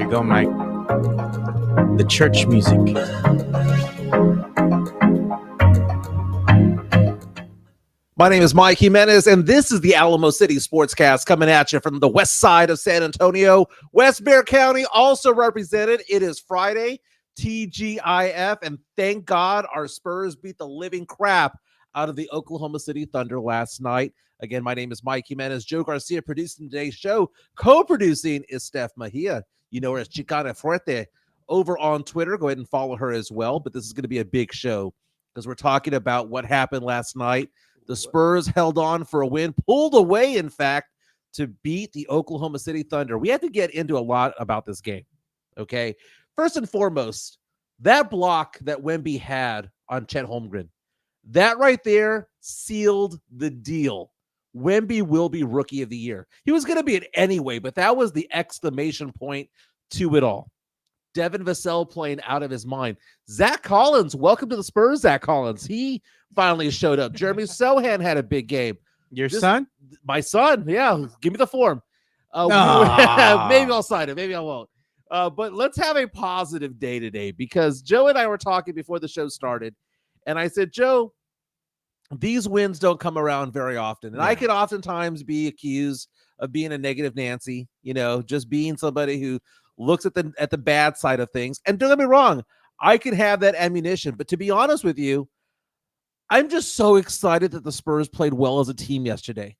you go, Mike. The church music. My name is Mike Jimenez, and this is the Alamo City Sportscast coming at you from the west side of San Antonio. West Bexar County also represented. It is Friday, TGIF, and thank God our Spurs beat the living crap out of the Oklahoma City Thunder last night. Again, my name is Mike Jimenez. Joe Garcia producing today's show. Co-producing is Steph Mejia. You know her as Chicana Fuerte over on Twitter. Go ahead and follow her as well. But this is going to be a big show because we're talking about what happened last night. The Spurs held on for a win, pulled away, in fact, to beat the Oklahoma City Thunder. We have to get into a lot about this game, okay? First and foremost, that block that Wemby had on Chet Holmgren, that right there sealed the deal. Wemby will be Rookie of the Year. He was going to be it anyway, but that was the exclamation point to it all. Devin Vassell playing out of his mind. Zach Collins, welcome to the Spurs, Zach Collins. He finally showed up. Jeremy Sochan had a big game. Your son? My son, yeah. Give me the form. Maybe I'll sign it. Maybe I won't. But let's have a positive day today because Joe and I were talking before the show started, and I said, Joe, these wins don't come around very often. And I could oftentimes be accused of being a negative Nancy, just being somebody who looks at the bad side of things. And don't get me wrong, I could have that ammunition. But to be honest with you, I'm just so excited that the Spurs played well as a team yesterday.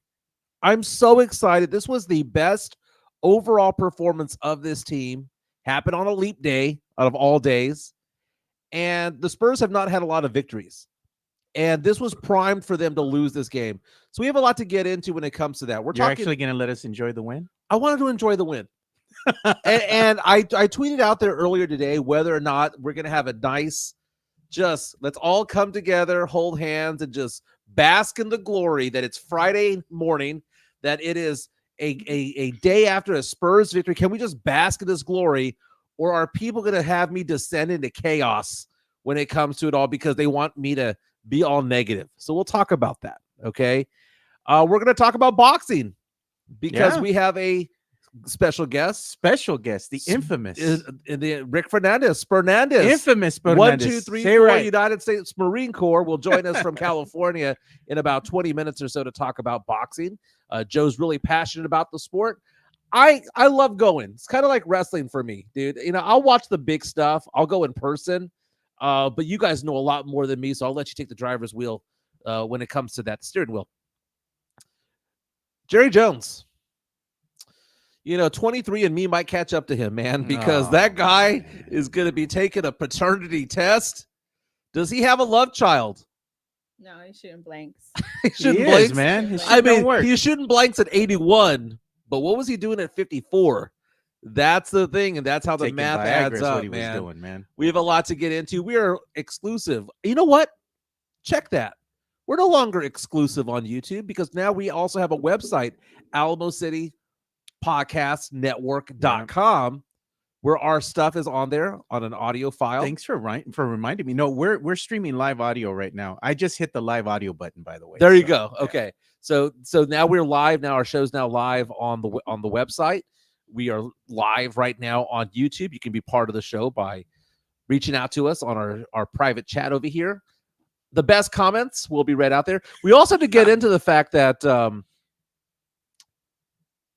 I'm so excited. This was the best overall performance of this team. Happened on a leap day out of all days. And the Spurs have not had a lot of victories. And this was primed for them to lose this game. So we have a lot to get into when it comes to that. You're actually going to let us enjoy the win? I wanted to enjoy the win. and I tweeted out there earlier today whether or not we're going to have a nice, just let's all come together, hold hands, and just bask in the glory that it's Friday morning, that it is a day after a Spurs victory. Can we just bask in this glory, or are people going to have me descend into chaos when it comes to it all because they want me to be all negative? So we'll talk about that, okay? We're going to talk about boxing because we have a special guest, the infamous, the Rick Fernandez, infamous Fernandez. 1, 2, 3, 4, United States Marine Corps will join us from California in about 20 minutes or so to talk about boxing. Joe's really passionate about the sport. I love going. It's kind of like wrestling for me, dude. I'll watch the big stuff. I'll go in person, but you guys know a lot more than me, so I'll let you take the driver's wheel when it comes to that steering wheel. Jerry Jones. 23andMe might catch up to him, man, because that guy is going to be taking a paternity test. Does he have a love child? No, he's shooting blanks. He's shooting blanks, man. He's shooting blanks at 81, but what was he doing at 54? That's the thing, and that's how the math adds up, man. We have a lot to get into. We are exclusive. You know what? Check that. We're no longer exclusive on YouTube because now we also have a website, Alamo City podcastnetwork.com, where our stuff is on there on an audio file. Thanks for reminding me. No, we're streaming live audio right now. I just hit the live audio button, by the way. There you go. Okay. So now we're live. Now our show's now live on the website. We are live right now on YouTube. You can be part of the show by reaching out to us on our private chat over here. The best comments will be read out there. We also have to get into the fact that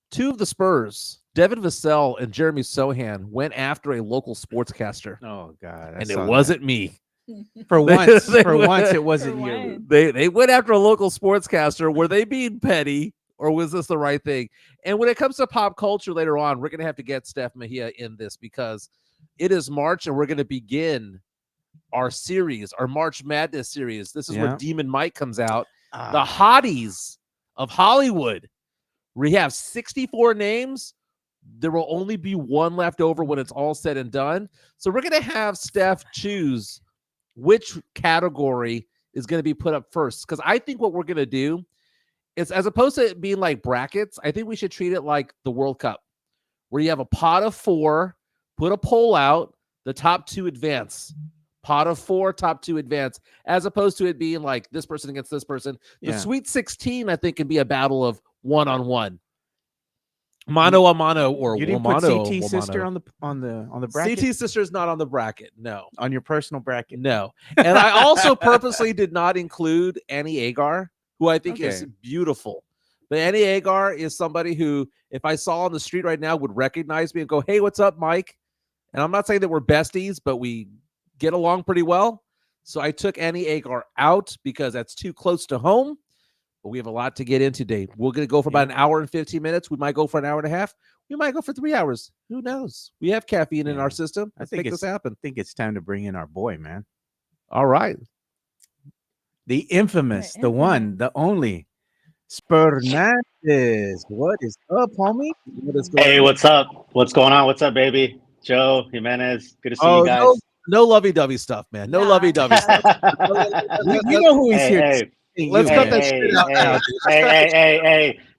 two of the Spurs, Devin Vassell and Jeremy Sochan, went after a local sportscaster. Oh, God. And it wasn't me. For once, it wasn't you. They went after a local sportscaster. Were they being petty, or was this the right thing? And when it comes to pop culture later on, we're going to have to get Steph Mejia in this because it is March, and we're going to begin our series, our March Madness series. This is where Demon Mike comes out. The hotties of Hollywood. We have 64 names. There will only be one left over when it's all said and done. So we're going to have Steph choose which category is going to be put up first. Because I think what we're going to do is, as opposed to it being like brackets, I think we should treat it like the World Cup, where you have a pot of 4, put a poll out, the top 2 advance. Pot of 4, top 2 advance, as opposed to it being like this person against this person. The Sweet 16, I think, can be a battle of one-on-one. Mano a mano or You didn't put womano CT a sister womano. on the bracket. CT sister is not on the bracket. No, On your personal bracket. no. And I also purposely did not include Annie Agar, who I think is Okay. beautiful. But Annie Agar is somebody who, if I saw on the street right now, would recognize me and go, "Hey, what's up, Mike?" And I'm not saying that we're besties, but we get along pretty well. So I took Annie Agar out because that's too close to home. But we have a lot to get into today. We're going to go for about an hour and 15 minutes. We might go for an hour and a half. We might go for 3 hours. Who knows? We have caffeine in our system. Let's make this happen. I think it's time to bring in our boy, man. All right. The infamous, the one, the only, Fernandez. What is up, homie? What is going Hey, on? what's up? What's going on? What's up, baby? Joe, Jimenez. Good to see you guys. No lovey-dovey stuff, man. No Nah. lovey-dovey stuff. We know who he's Hey, here. hey, Let's cut that hey, shit out now.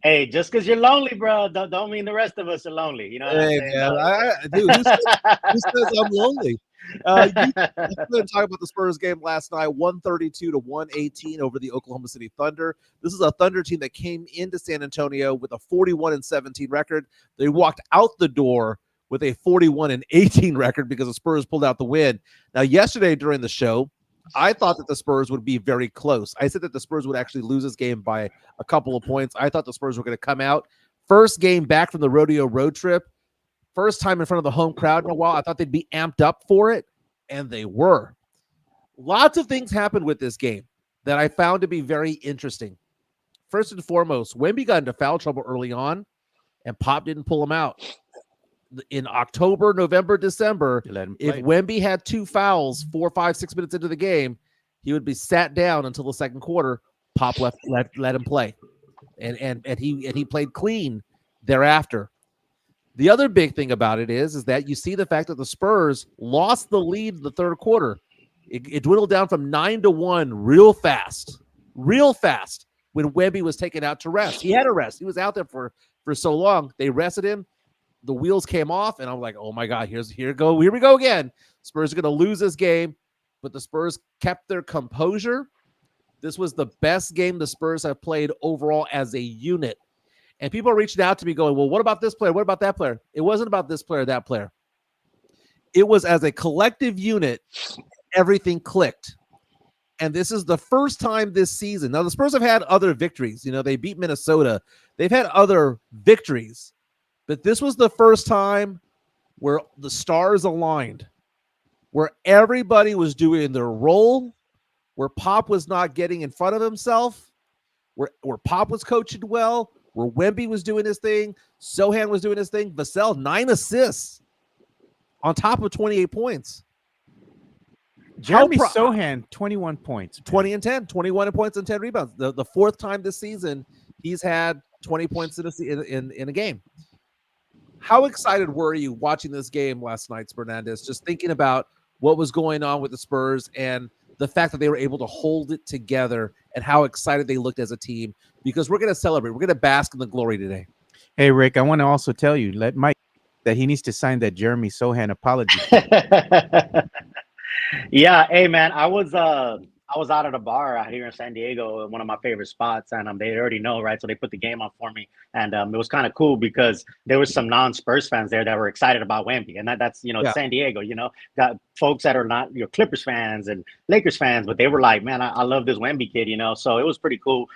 hey, just because you're lonely, bro, don't mean the rest of us are lonely. You know what Hey, I'm saying? man. Dude, who says I'm lonely? Let's talk about the Spurs game last night, 132 to 118 over the Oklahoma City Thunder. This is a Thunder team that came into San Antonio with a 41-17 record. They walked out the door with a 41-18 record because the Spurs pulled out the win. Now, yesterday during the show, I thought that the Spurs would be very close. I said that the Spurs would actually lose this game by a couple of points. I thought the Spurs were going to come out. First game back from the rodeo road trip. First time in front of the home crowd in a while. I thought they'd be amped up for it, and they were. Lots of things happened with this game that I found to be very interesting. First and foremost, Wemby got into foul trouble early on, and Pop didn't pull him out. In October, November, December, if Wemby had 2 fouls 4, 5, 6 minutes into the game, he would be sat down until the second quarter. Pop let him play, and he played clean thereafter. The other big thing about it is that you see the fact that the Spurs lost the lead in the third quarter. It dwindled down from 9-1 real fast when Wemby was taken out to rest. He had a rest. He was out there for so long. They rested him. The wheels came off, and I'm like, oh my God, here we go again. Spurs are going to lose this game, but the Spurs kept their composure. This was the best game the Spurs have played overall as a unit. And people are reaching out to me going, well, what about this player? What about that player? It wasn't about this player, that player. It was as a collective unit, everything clicked. And this is the first time this season. Now, the Spurs have had other victories. You know, they beat Minnesota. They've had other victories. But this was the first time where the stars aligned, where everybody was doing their role, where Pop was not getting in front of himself, where Pop was coaching well, where Wemby was doing his thing, Sochan was doing his thing. Vassell, 9 assists on top of 28 points. Jeremy Sochan, 21 points. 20 and 10, 21 points and 10 rebounds. The fourth time this season he's had 20 points in a game. How excited were you watching this game last night, Fernandez? Just thinking about what was going on with the Spurs and the fact that they were able to hold it together and how excited they looked as a team, because we're going to celebrate. We're going to bask in the glory today. Hey, Rick, I want to also tell you, let Mike that he needs to sign that Jeremy Sochan apology. Yeah, hey man, I was out at a bar out here in San Diego, one of my favorite spots, and they already know, right? So they put the game on for me, and it was kind of cool because there was some non-Spurs fans there that were excited about Wemby, and that's San Diego, got folks that are not Clippers fans and Lakers fans, but they were like, man, I love this Wemby kid, so it was pretty cool.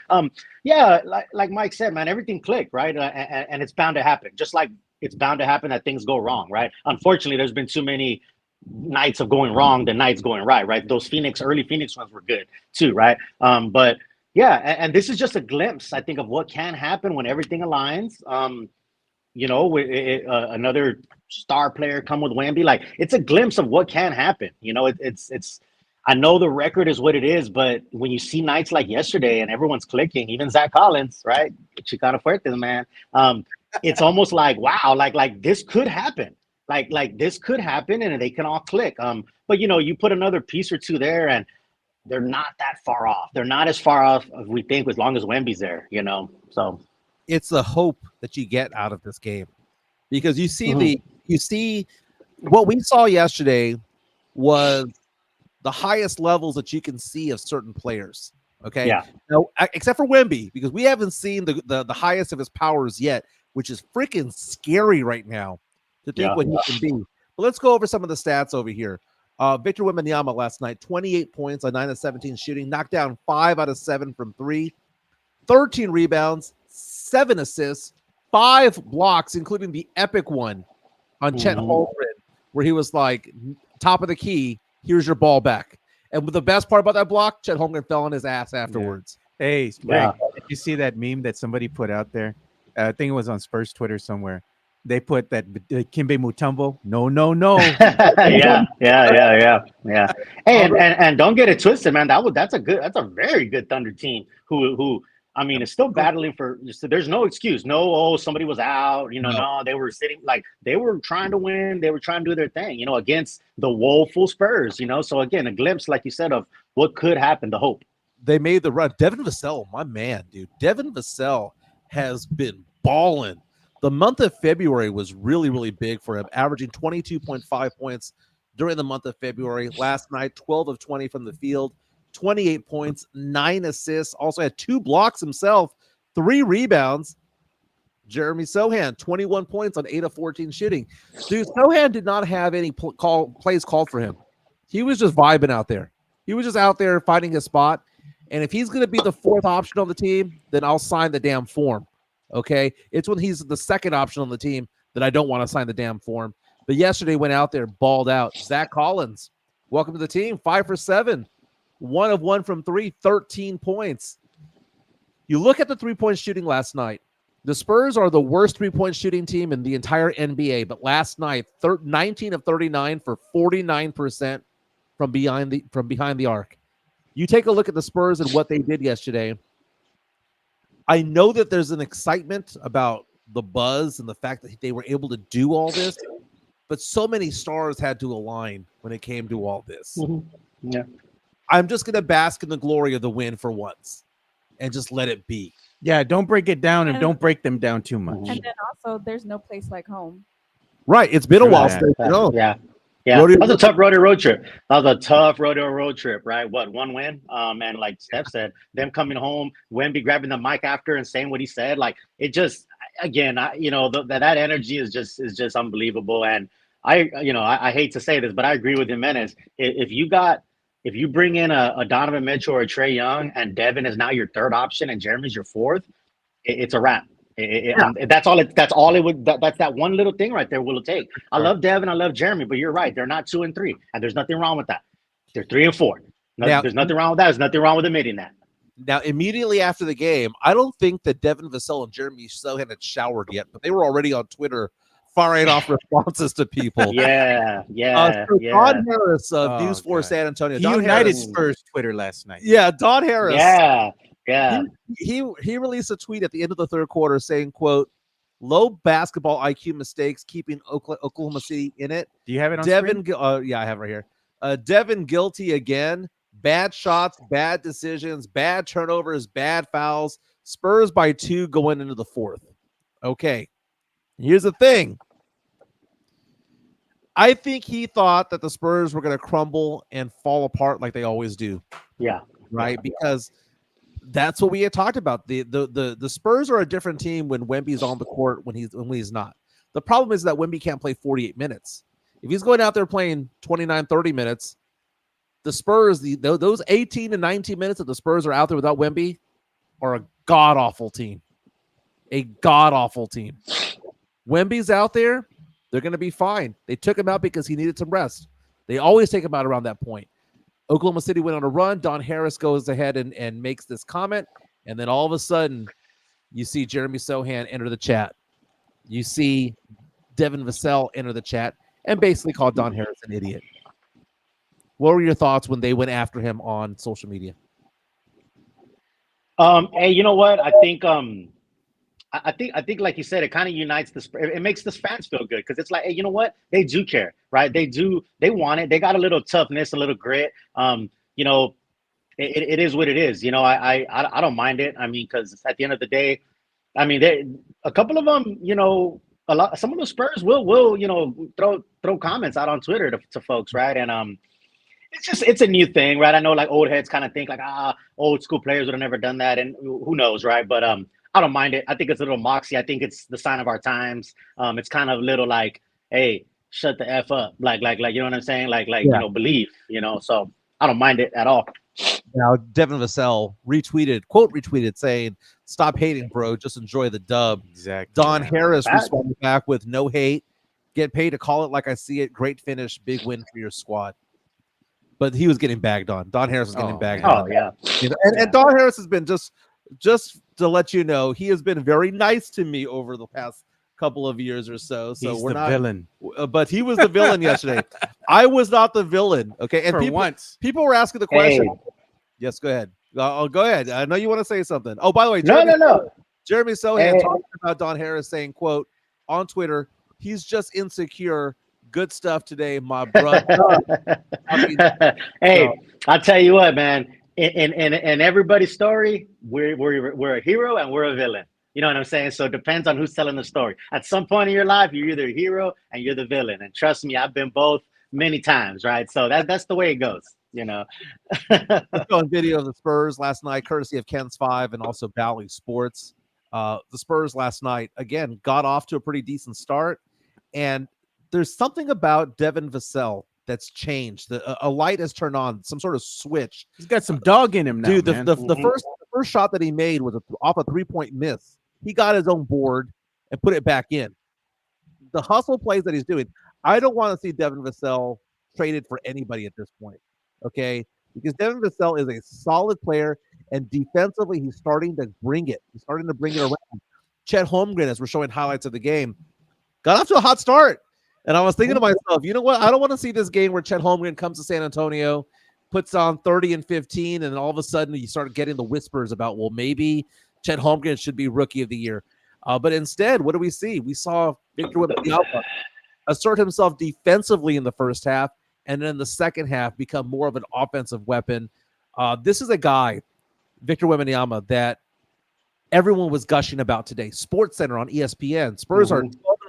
Yeah, like Mike said, man, everything clicked, right? And it's bound to happen, just like it's bound to happen that things go wrong, right? Unfortunately, there's been too many nights of going wrong than nights going right? Those early Phoenix ones were good too, right? But yeah, and this is just a glimpse, I think, of what can happen when everything aligns. Another star player come with Wemby, like it's a glimpse of what can happen. It's I know the record is what it is, but when you see nights like yesterday and everyone's clicking, even Zach Collins, right? Chicano fuerte, man. It's almost like, wow, like this could happen. Like this could happen and they can all click. But you put another piece or two there and they're not that far off. They're not as far off as we think, as long as Wemby's there, So it's the hope that you get out of this game, because you see what we saw yesterday was the highest levels that you can see of certain players. Okay. Yeah. Now, except for Wemby, because we haven't seen the highest of his powers yet. which is freaking scary right now to think Yeah. what he can be. But let's go over some of the stats over here. Victor Wembanyama last night, 28 points on 9 of 17 shooting, knocked down 5 out of 7 from 3, 13 rebounds, 7 assists, 5 blocks, including the epic one on Chet Holmgren, where he was like, top of the key, here's your ball back. And the best part about that block, Chet Holmgren fell on his ass afterwards. Yeah. Hey, Yeah. did you see that meme that somebody put out there? I think it was on Spurs Twitter somewhere. They put that Kimbe Mutombo. No. yeah. Hey, and don't get it twisted, man. That's a very good Thunder team who I mean, it's still battling for. There's no excuse. No, somebody was out. No, they were sitting like they were trying to win. They were trying to do their thing. Against the woeful Spurs. So again, a glimpse, like you said, of what could happen. The hope. They made the run. Devin Vassell, my man, dude. Devin Vassell has been balling. The month of February was really, really big for him, averaging 22.5 points during the month of February. Last night, 12 of 20 from the field, 28 points, 9 assists. Also had 2 blocks himself, 3 rebounds. Jeremy Sochan, 21 points on 8 of 14 shooting. Dude, Sochan did not have any plays called for him. He was just vibing out there. He was just out there finding his spot. And if he's going to be the 4th option on the team, then I'll sign the damn form. Okay, it's when he's the 2nd option on the team that I don't want to sign the damn form. But yesterday went out there, balled out. Zach Collins, welcome to the team. 5 for 7, 1 of 1 from 3, 13 points. You look at the 3-point shooting last night. The Spurs are the worst 3-point shooting team in the entire NBA. But last night, 19 of 39 for 49% from behind the arc. You take a look at the Spurs and what they did yesterday. I know that there's an excitement about the buzz and the fact that they were able to do all this, but so many stars had to align when it came to all this. Yeah. I'm just going to bask in the glory of the win for once and just let it be. Yeah, don't break it down and don't break them down too much. And then also, there's no place like home. Right. It's been a while since Yeah, that was a tough road trip. Right? What, 1 win? And like Steph said, them coming home, Wemby grabbing the mic after and saying what he said, like it just, again, that energy is just unbelievable. And I hate to say this, but I agree with Jimenez. If you bring in a Donovan Mitchell or a Trae Young, and Devin is now your 3rd option and Jeremy's your 4th, it's a wrap. That's that one little thing right there will take. I love Devin, I love Jeremy, but you're right, they're not 2 and 3, and there's nothing wrong with that. They're 3 and 4. There's nothing wrong with that. There's nothing wrong with admitting that. Now, immediately after the game, I don't think that Devin Vassell and Jeremy Sochan had showered yet, but they were already on Twitter firing off responses to people. Yeah. Don Harris of News 4 San Antonio. He Don united Harris, Spurs Twitter last night. Yeah, Don Harris. Yeah. He released a tweet at the end of the 3rd quarter saying, quote, low basketball IQ mistakes keeping Oklahoma City in it. Do you have it on Devin? screen? Yeah, I have it right here. Devin guilty again. Bad shots, bad decisions, bad turnovers, bad fouls. Spurs by 2 going into the 4th. Okay, here's the thing. I think he thought that the Spurs were going to crumble and fall apart like they always do. Yeah. Right? Because that's what we had talked about. The Spurs are a different team when Wemby's on the court when he's not. The problem is that Wemby can't play 48 minutes. If he's going out there playing 29, 30 minutes, the Spurs, those 18 to 19 minutes that the Spurs are out there without Wemby are a god-awful team. A god-awful team. Wemby's out there, they're going to be fine. They took him out because he needed some rest. They always take him out around that point. Oklahoma City went on a run. Don Harris goes ahead and makes this comment. And then all of a sudden, you see Jeremy Sochan enter the chat. You see Devin Vassell enter the chat and basically call Don Harris an idiot. What were your thoughts when they went after him on social media? Hey, you know what? I think like you said, it kind of unites it makes the fans feel good because it's like, hey, you know what? They do care, right? They want it. They got a little toughness, a little grit. It is what it is. I don't mind it. I mean, because at the end of the day, I mean, a couple of them, some of the Spurs will throw comments out on Twitter to folks, right? And it's a new thing, right? I know like old heads kind of think like old school players would have never done that, and who knows, right? But I don't mind it. I think it's a little moxie. I think it's the sign of our times. It's kind of little like, hey, shut the F up. Like, you know what I'm saying? Like, Yeah. believe, so I don't mind it at all. Now, Devin Vassell retweeted saying, "Stop hating, bro. Just enjoy the dub." Exactly. Don Harris Facts. responded back with, "No hate. Get paid to call it like I see it. Great finish. Big win for your squad." But he was getting bagged on. Don Harris was getting bagged man. on. Oh, yeah. And Don Harris has been just to let you know, he has been very nice to me over the past couple of years or so. So He's we're the not villain. But he was the villain yesterday. I was not the villain. Okay. And people were asking the question. Hey. Yes, go ahead. Go ahead. I know you want to say something. Oh, by the way, No. Jeremy Sohan Hey. talking about Don Harris saying, quote, on Twitter, he's just insecure. Good stuff today, my brother. Hey, I'll tell you what, man. In everybody's story, we're a hero and we're a villain. You know what I'm saying? So it depends on who's telling the story. At some point in your life, you're either a hero and you're the villain. And trust me, I've been both many times, right? So that's the way it goes, Let's go on video of the Spurs last night, courtesy of Ken's 5 and also Bally Sports. The Spurs last night, again, got off to a pretty decent start. And there's something about Devin Vassell that's changed. A light has turned on, some sort of switch. He's got some dog in him now, dude. man. The first shot that he made was off a 3-point miss. He got his own board and put it back in. The hustle plays that he's doing. I don't want to see Devin Vassell traded for anybody at this point. Okay, because Devin Vassell is a solid player, and defensively he's starting to bring it. He's starting to bring it around. Chet Holmgren, as we're showing highlights of the game, got off to a hot start. And I was thinking to myself, you know what? I don't want to see this game where Chet Holmgren comes to San Antonio, puts on 30 and 15, and then all of a sudden you start getting the whispers about, well, maybe Chet Holmgren should be Rookie of the Year. But instead, what do we see? We saw Victor Wembanyama assert himself defensively in the first half, and then in the second half become more of an offensive weapon. This is a guy, Victor Wembanyama, that everyone was gushing about today. SportsCenter on ESPN. Spurs are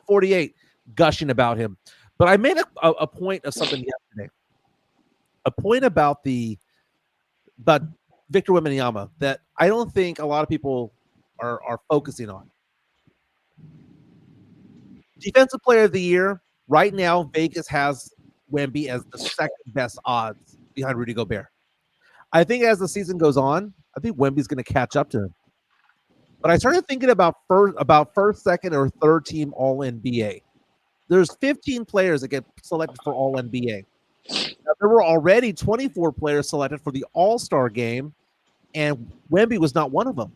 12-48. Gushing about him. But I made a point of something yesterday. A point about Victor Wembanyama that I don't think a lot of people are focusing on. Defensive Player of the Year, right now, Vegas has Wemby as the second best odds behind Rudy Gobert. I think as the season goes on, I think Wemby's going to catch up to him. But I started thinking about first, second, or third team All-NBA. There's 15 players that get selected for All-NBA. Now, there were already 24 players selected for the All-Star game, and Wemby was not one of them.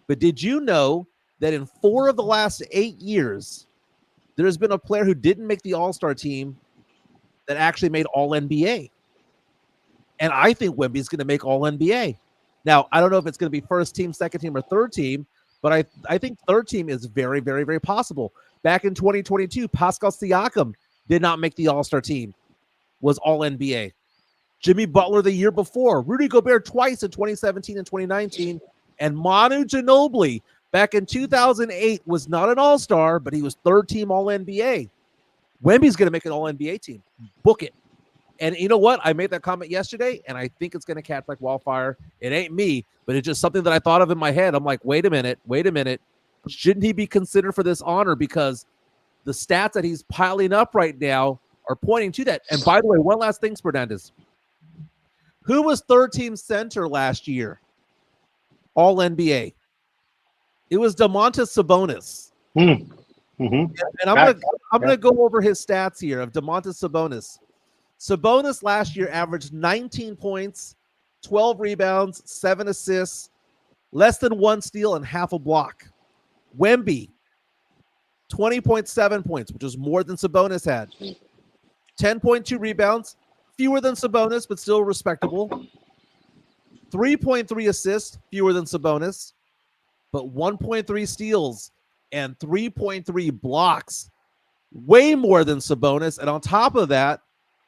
But did you know that in 4 of the last 8 years, there's been a player who didn't make the All-Star team that actually made All-NBA? And I think Wemby's going to make All-NBA. Now, I don't know if it's going to be first team, second team, or third team, but I think third team is very, very, very possible. Back in 2022, Pascal Siakam did not make the All-Star team, was All-NBA. Jimmy Butler the year before, Rudy Gobert twice in 2017 and 2019, and Manu Ginobili back in 2008 was not an All-Star, but he was third team All-NBA. Wemby's going to make an All-NBA team. Book it. And you know what? I made that comment yesterday, and I think it's going to catch like wildfire. It ain't me, but it's just something that I thought of in my head. I'm like, wait a minute. Shouldn't he be considered for this honor? Because the stats that he's piling up right now are pointing to that. And by the way, one last thing, Fernandez. Who was third team center last year? All NBA. It was Domantas Sabonis. And I'm gonna go over his stats here of Domantas Sabonis. Sabonis last year averaged 19 points, 12 rebounds, 7 assists, less than 1 steal, and half a block. Wemby, 20.7 points, which was more than Sabonis had. 10.2 rebounds, fewer than Sabonis, but still respectable. 3.3 assists, fewer than Sabonis, but 1.3 steals and 3.3 blocks, way more than Sabonis. And on top of that,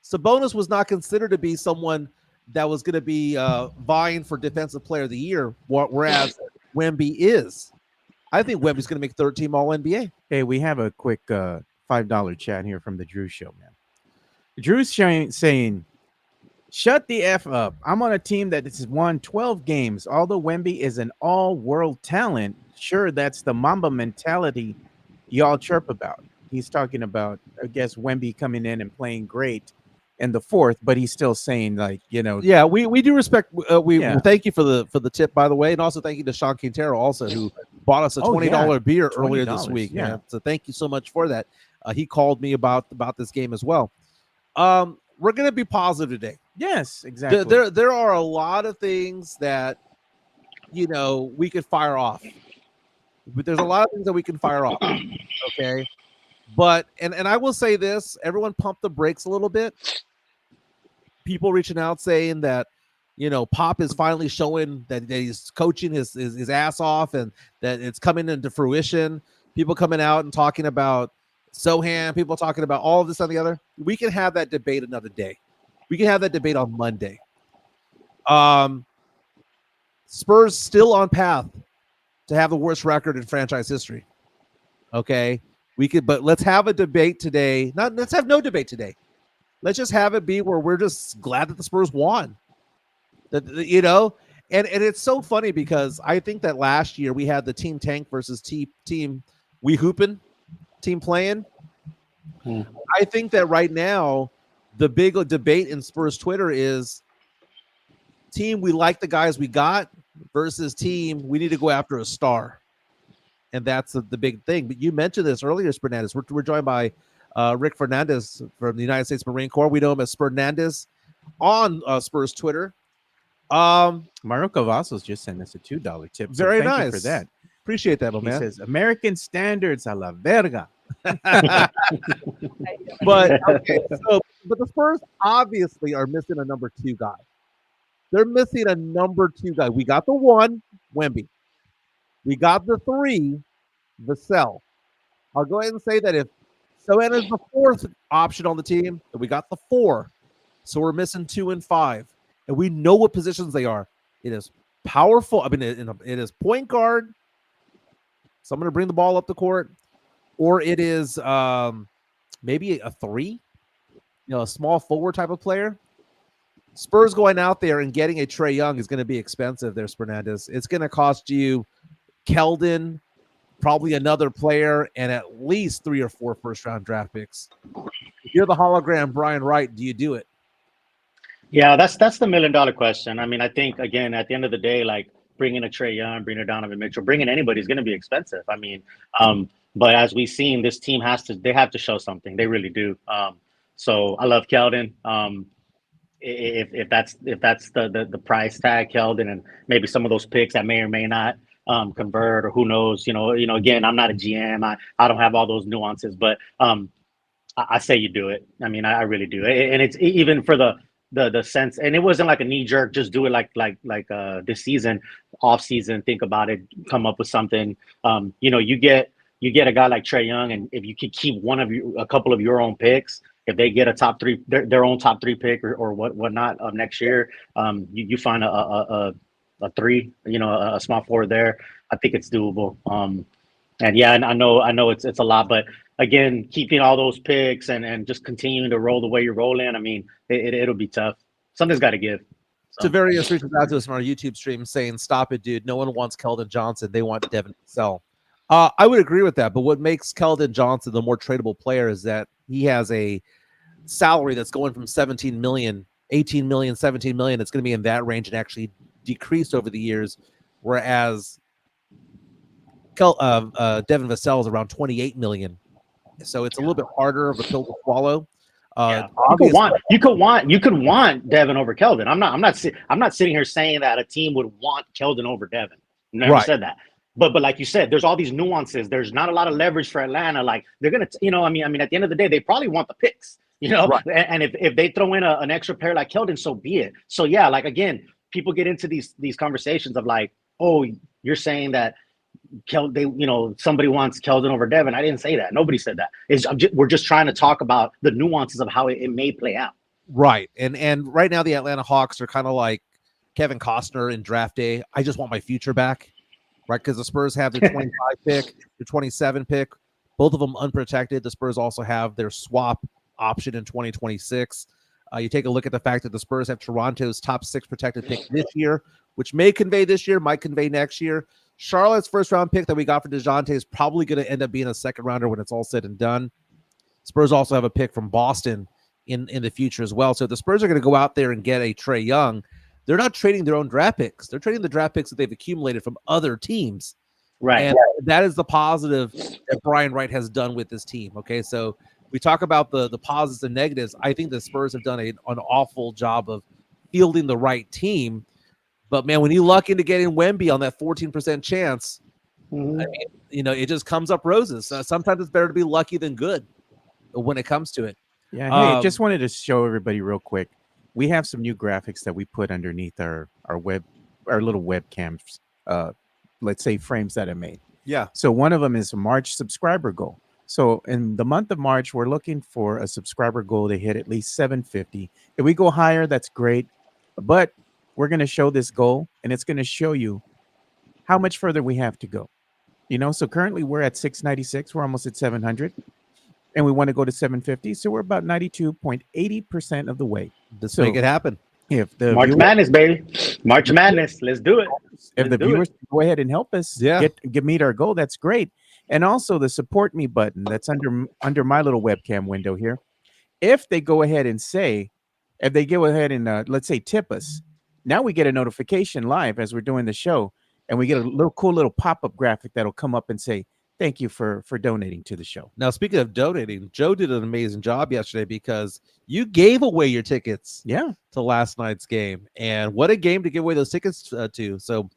Sabonis was not considered to be someone that was going to be vying for Defensive Player of the Year, whereas Wemby is. I think Wemby's going to make third team All-NBA. Hey, we have a quick $5 chat here from the Drew Show, man. Drew's saying, shut the F up. I'm on a team that has won 12 games. Although Wemby is an all-world talent, sure that's the Mamba mentality y'all chirp about. He's talking about, I guess, Wemby coming in and playing great in the fourth, but he's still saying, like, Yeah, we do respect. We Yeah. thank you for the tip, by the way, and also thank you to Sean Quintero also, who bought us a $20 beer earlier this $20, week. yeah. Man. So thank you so much for that. He called me about this game as well. We're gonna be positive today. Yes, exactly. There are a lot of things that we could fire off. But there's a lot of things that we can fire off. Okay. But and I will say this, everyone pump the brakes a little bit. People reaching out saying that Pop is finally showing that he's coaching his ass off and that it's coming into fruition. People coming out and talking about Sochan, people talking about all of this and the other. We can have that debate another day. We can have that debate on Monday. Spurs still on path to have the worst record in franchise history. Okay. But let's have a debate today. Let's have no debate today. Let's just have it be where we're just glad that the Spurs won. And it's so funny because I think that last year we had the team tank versus team we hooping, team playing. I think that right now the big debate in Spurs Twitter is team we like the guys we got versus team we need to go after a star. And that's the big thing. But you mentioned this earlier, Fernandez. We're joined by Rick Fernandez from the United States Marine Corps. We know him as Fernandez on Spurs Twitter. Marco Vasos just sent us a $2 tip. So Very thank nice. you for that. Appreciate that, my He man. says American standards a la verga. But the Spurs obviously are missing a number 2 guy. They're missing a number 2 guy. We got the 1, Wemby. We got the 3, Vassell. I'll go ahead and say that if Sochan is the 4th option on the team, then we got the 4. So we're missing 2 and 5. And we know what positions they are. It is powerful. I mean, it is point guard, someone to bring the ball up the court, or it is maybe a 3, a small forward type of player. Spurs going out there and getting a Trae Young is going to be expensive there, Fernandez. It's going to cost you Kellin, probably another player, and at least 3 or 4 first-round draft picks. If you're the hologram Brian Wright, do you do it? Yeah, that's the $1 million question. I mean, I think, again, at the end of the day, like bringing a Trae Young, bringing a Donovan Mitchell, bringing anybody is going to be expensive. I mean, but as we've seen, this team they have to show something. They really do. So I love Keldon. If that's the price tag, Keldon, and maybe some of those picks that may or may not convert, or who knows, again, I'm not a GM. I don't have all those nuances, but I say you do it. I mean, I really do. And it's even for the sense, and it wasn't like a knee jerk, just do it like this season, off season, think about it, come up with something. You get a guy like Trae Young, and if you could keep a couple of your own picks, if they get a top 3, their own top 3 pick or whatnot next year, you find a 3, a small forward there. I think it's doable. And yeah, I know it's a lot, but again, keeping all those picks and just continuing to roll the way you're rolling, I mean, it'll be tough. Something's got to give. So various reaches out to us from our YouTube stream saying, "Stop it, dude. No one wants Keldon Johnson. They want Devin Vassell." I would agree with that, but what makes Keldon Johnson the more tradable player is that he has a salary that's going from 17 million, 18 million, 17 million. It's going to be in that range and actually decreased over the years, whereas Devin Vassell is around 28 million. So it's a little bit harder of a pill to swallow. You could want Devon over Keldon. I'm not sitting here saying that a team would want Keldon over Devon. Never said that. But like you said, there's all these nuances. There's not a lot of leverage for Atlanta. Like they're gonna, I mean, at the end of the day, they probably want the picks. Right. And if they throw in an extra player like Keldon, so be it. So yeah, like again, people get into these conversations of like, oh, you're saying that somebody wants Keldon over Devon. I didn't say that. Nobody said that. We're just trying to talk about the nuances of how it may play out. Right. And right now the Atlanta Hawks are kind of like Kevin Costner in draft day. I just want my future back. Right. Because the Spurs have their 25 pick, their 27 pick, both of them unprotected. The Spurs also have their swap option in 2026. You take a look at the fact that the Spurs have Toronto's top 6 protected pick this year, which may convey this year, might convey next year. Charlotte's first round pick that we got for DeJounte is probably going to end up being a second rounder when it's all said and done. Spurs also have a pick from Boston in the future as well. So if the Spurs are going to go out there and get a Trae Young, they're not trading their own draft picks. They're trading the draft picks that they've accumulated from other teams. Right. And that is the positive that Brian Wright has done with this team. Okay, so we talk about the positives and negatives. I think the Spurs have done an awful job of fielding the right team. But, man, when you luck into getting Wemby on that 14% chance, I mean, it just comes up roses. Sometimes it's better to be lucky than good when it comes to it. Yeah, hey, just wanted to show everybody real quick. We have some new graphics that we put underneath our little webcams, let's say frames that I made. Yeah. So one of them is a March subscriber goal. So in the month of March, we're looking for a subscriber goal to hit at least 750. If we go higher, that's great. But we're going to show this goal, and it's going to show you how much further we have to go. So currently we're at 696. We're almost at 700. And we want to go to 750. So we're about 92.80% of the way. Let's make it happen. If the March Madness, baby. March Madness. Let's do it. If the viewers go ahead and help us meet our goal, that's great. And also the support me button that's under my little webcam window here. If they go ahead and let's say tip us, now we get a notification live as we're doing the show, and we get a cool little pop-up graphic that'll come up and say, thank you for donating to the show. Now, speaking of donating, Joe did an amazing job yesterday because you gave away your tickets to last night's game. And what a game to give away those tickets to. So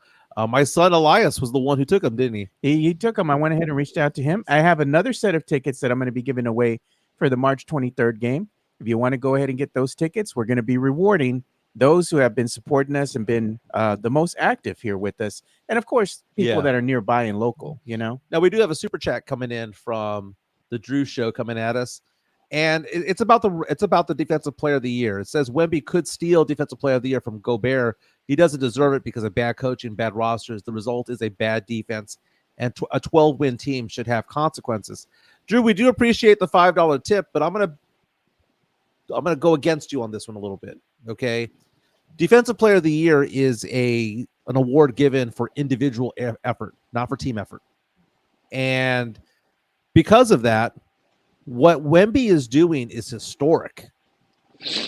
my son Elias was the one who took them, didn't he? He took them. I went ahead and reached out to him. I have another set of tickets that I'm going to be giving away for the March 23rd game. If you want to go ahead and get those tickets, we're going to be rewarding those who have been supporting us and been the most active here with us. And, of course, people that are nearby and local, Now, we do have a super chat coming in from the Drew Show coming at us. And it's about the defensive player of the year. It says Wemby could steal defensive player of the year from Gobert. He doesn't deserve it because of bad coaching, bad rosters. The result is a bad defense, and a 12-win team should have consequences. Drew, we do appreciate the $5 tip, but I'm gonna go against you on this one a little bit. Okay, defensive player of the year is an award given for individual effort, not for team effort, and because of that, what Wemby is doing is historic.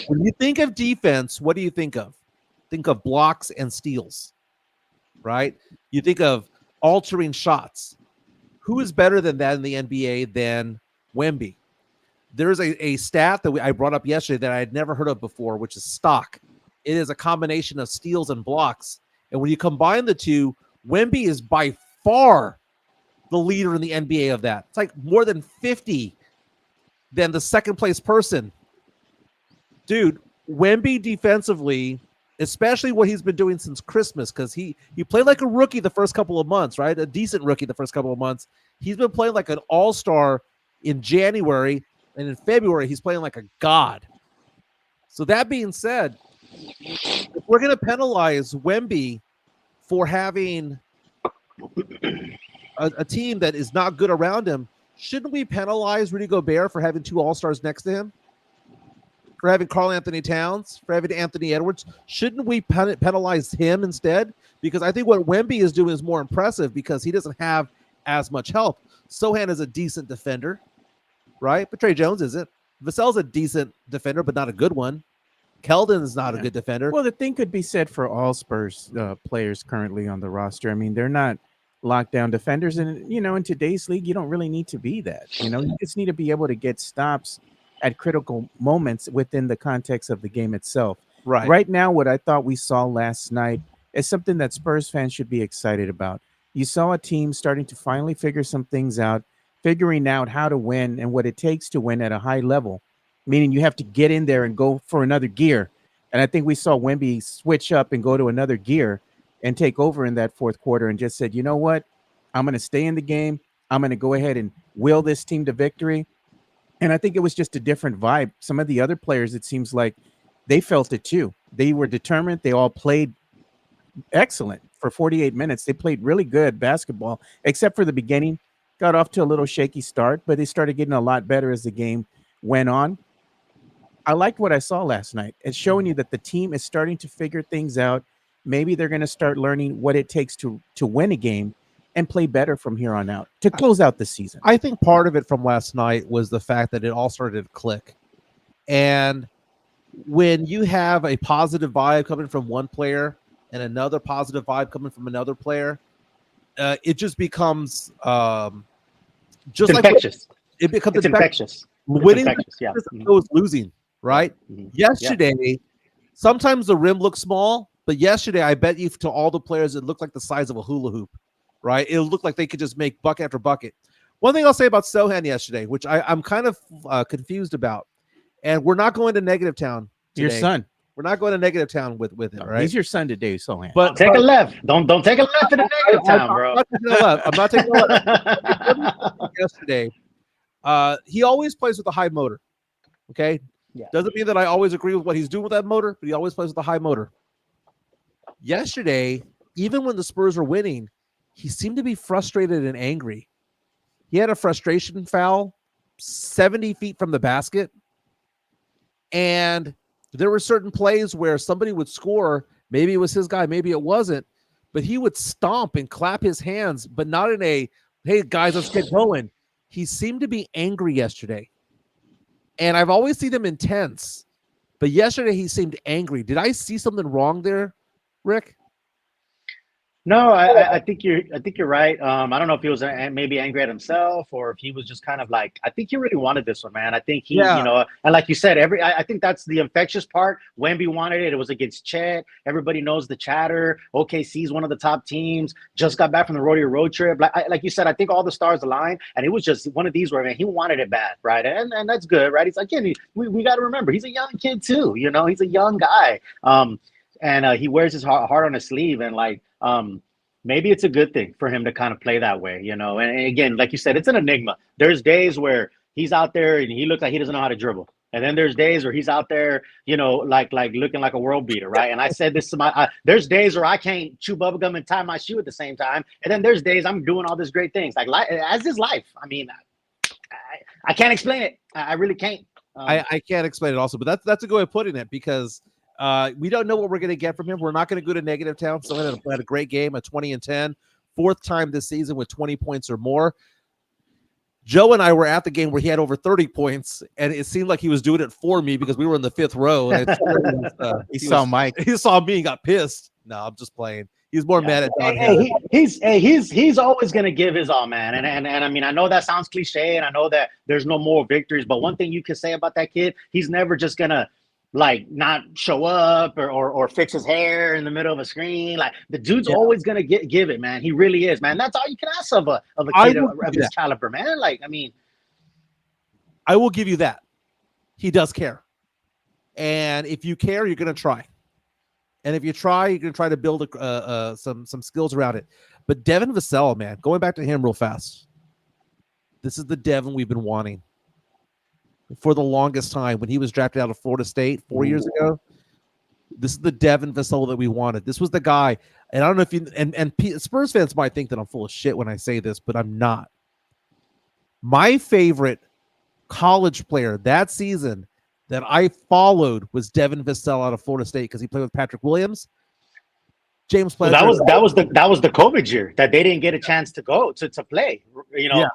When you think of defense, what do you think of? Think of blocks and steals, right? You think of altering shots. Who is better than that in the NBA than Wemby? There's a stat that I brought up yesterday that I had never heard of before, which is stock. It is a combination of steals and blocks. And when you combine the two, Wemby is by far the leader in the NBA of that. It's like more than 50 than the second place person. Dude, Wemby defensively, especially what he's been doing since Christmas, because he played like a rookie the first couple of months, right? A decent rookie the first couple of months. He's been playing like an all-star in January, and in February, he's playing like a god. So that being said, if we're going to penalize Wemby for having a team that is not good around him, shouldn't we penalize Rudy Gobert for having two all-stars next to him? For having Karl-Anthony Towns? For having Anthony Edwards? Shouldn't we penalize him instead? Because I think what Wemby is doing is more impressive because he doesn't have as much help. Sochan is a decent defender, right? But Trey Jones isn't. Vassell's a decent defender, but not a good one. Keldon is not a good defender. Well, the thing could be said for all Spurs players currently on the roster. I mean, they're not lockdown defenders, and in today's league you don't really need to be that. You just need to be able to get stops at critical moments within the context of the game itself. Right now, what I thought we saw last night is something that Spurs fans should be excited about. You saw a team starting to finally figure some things out, figuring out how to win and what it takes to win at a high level, meaning you have to get in there and go for another gear. And I think we saw Wemby switch up and go to another gear and take over in that fourth quarter and just said, you know what? I'm going to stay in the game. I'm going to go ahead and will this team to victory. And I think it was just a different vibe. Some of the other players, it seems like they felt it too. They were determined. They all played excellent for 48 minutes. They played really good basketball, except for the beginning. Got off to a little shaky start, but they started getting a lot better as the game went on. I liked what I saw last night. It's showing you that the team is starting to figure things out. Maybe they're going to start learning what it takes to win a game and play better from here on out to close out the season. I think part of it from last night was the fact that it all started to click. And when you have a positive vibe coming from one player and another positive vibe coming from another player, it just becomes just like infectious. It becomes It's infectious. winning infectious, yeah. goes losing, right? Mhm. Yesterday, sometimes the rim looks small, but yesterday I bet you to all the players it looked like the size of a hula hoop, right? It looked like they could just make bucket after bucket. One thing I'll say about Sochan yesterday, which I'm kind of confused about, and we're not going to negative town today. Your son. We're not going to negative town with him, right? He's your son today, Sochan. But Take a left. Don't take a left in the negative town, bro. I'm not taking a left. Yesterday, he always plays with a high motor. Okay, Yeah. Doesn't mean that I always agree with what he's doing with that motor, but he always plays with a high motor. Yesterday, even when the Spurs were winning, he seemed to be frustrated and angry. He had a frustration foul 70 feet from the basket. And there were certain plays where somebody would score. Maybe it was his guy, maybe it wasn't. But he would stomp and clap his hands, but not in a, hey, guys, let's get going. He seemed to be angry yesterday. And I've always seen him intense. But yesterday he seemed angry. Did I see something wrong there, Rick? No, I think you're right. I don't know if he was maybe angry at himself or if he was just kind of like, I think he really wanted this one, man. I think he, Yeah. you know, and like you said, I think that's the infectious part. Wemby wanted it. It was against Chet. Everybody knows the chatter. OKC's one of the top teams. Just got back from the rodeo road trip. Like you said, I think all the stars aligned, and it was just one of these where, man, he wanted it bad, right? And that's good, right? He's like, again, we got to remember, he's a young kid too. You know, he's a young guy. And he wears his heart on his sleeve, and like. Maybe it's a good thing for him to kind of play that way, you know. And again, like you said, it's an enigma. There's days where he's out there and he looks like he doesn't know how to dribble. And then there's days where he's out there, you know, like looking like a world beater, right? And I said this to there's days where I can't chew bubblegum and tie my shoe at the same time. And then there's days I'm doing all these great things. Like as is life. I mean, I can't explain it. I really can't. I can't explain it also, but that's a good way of putting it because we don't know what we're going to get from him. We're not going to go to negative town. So he had a great game, a 20-10, fourth time this season with 20 points or more. Joe and I were at the game where he had over 30 points, and it seemed like he was doing it for me because we were in the fifth row. And he saw Mike. He saw me and got pissed. No, I'm just playing. He's more mad at Don. He's always gonna give his all, man. And I mean, I know that sounds cliche, and I know that there's no more victories. But one thing you can say about that kid, he's never just gonna like not show up or fix his hair in the middle of a screen. Like the dude's always gonna give it, man. He really is, man. That's all you can ask of a kid of his caliber, man. Like, I mean, I will give you that. He does care. And if you care, you're gonna try. And if you try, you're gonna try to build some skills around it. But Devin Vassell, man, going back to him real fast. This is the Devin we've been wanting for the longest time. When he was drafted out of Florida State 4 years ago, this is the Devin Vassell that we wanted. This was the guy, and I don't know if you and Spurs fans might think that I'm full of shit when I say this, but I'm not. My favorite college player that season that I followed was Devin Vassell out of Florida State because he played with Patrick Williams. James Pleasure. That was the COVID year that they didn't get a chance to go to play. You know,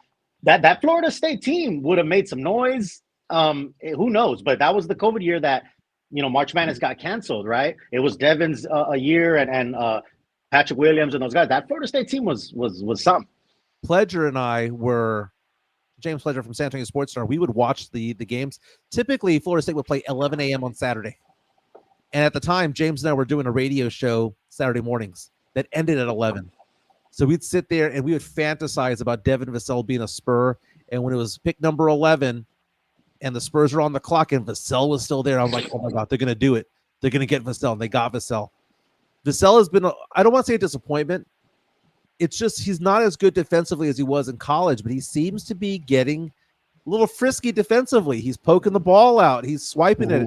that Florida State team would have made some noise. Who knows? But that was the COVID year that, you know, March Madness got canceled, right? It was Devin's a year and Patrick Williams and those guys. That Florida State team was something. Pledger and I were James Pledger from San Antonio Sports Star. We would watch the games. Typically, Florida State would play 11 a.m. on Saturday. And at the time, James and I were doing a radio show Saturday mornings that ended at 11. So we'd sit there and we would fantasize about Devin Vassell being a Spur. And when it was pick number 11 and the Spurs were on the clock and Vassell was still there, I was like, oh my God, they're going to do it. They're going to get Vassell. And they got Vassell. Vassell has been, I don't want to say a disappointment. It's just he's not as good defensively as he was in college, but he seems to be getting a little frisky defensively. He's poking the ball out. He's swiping it.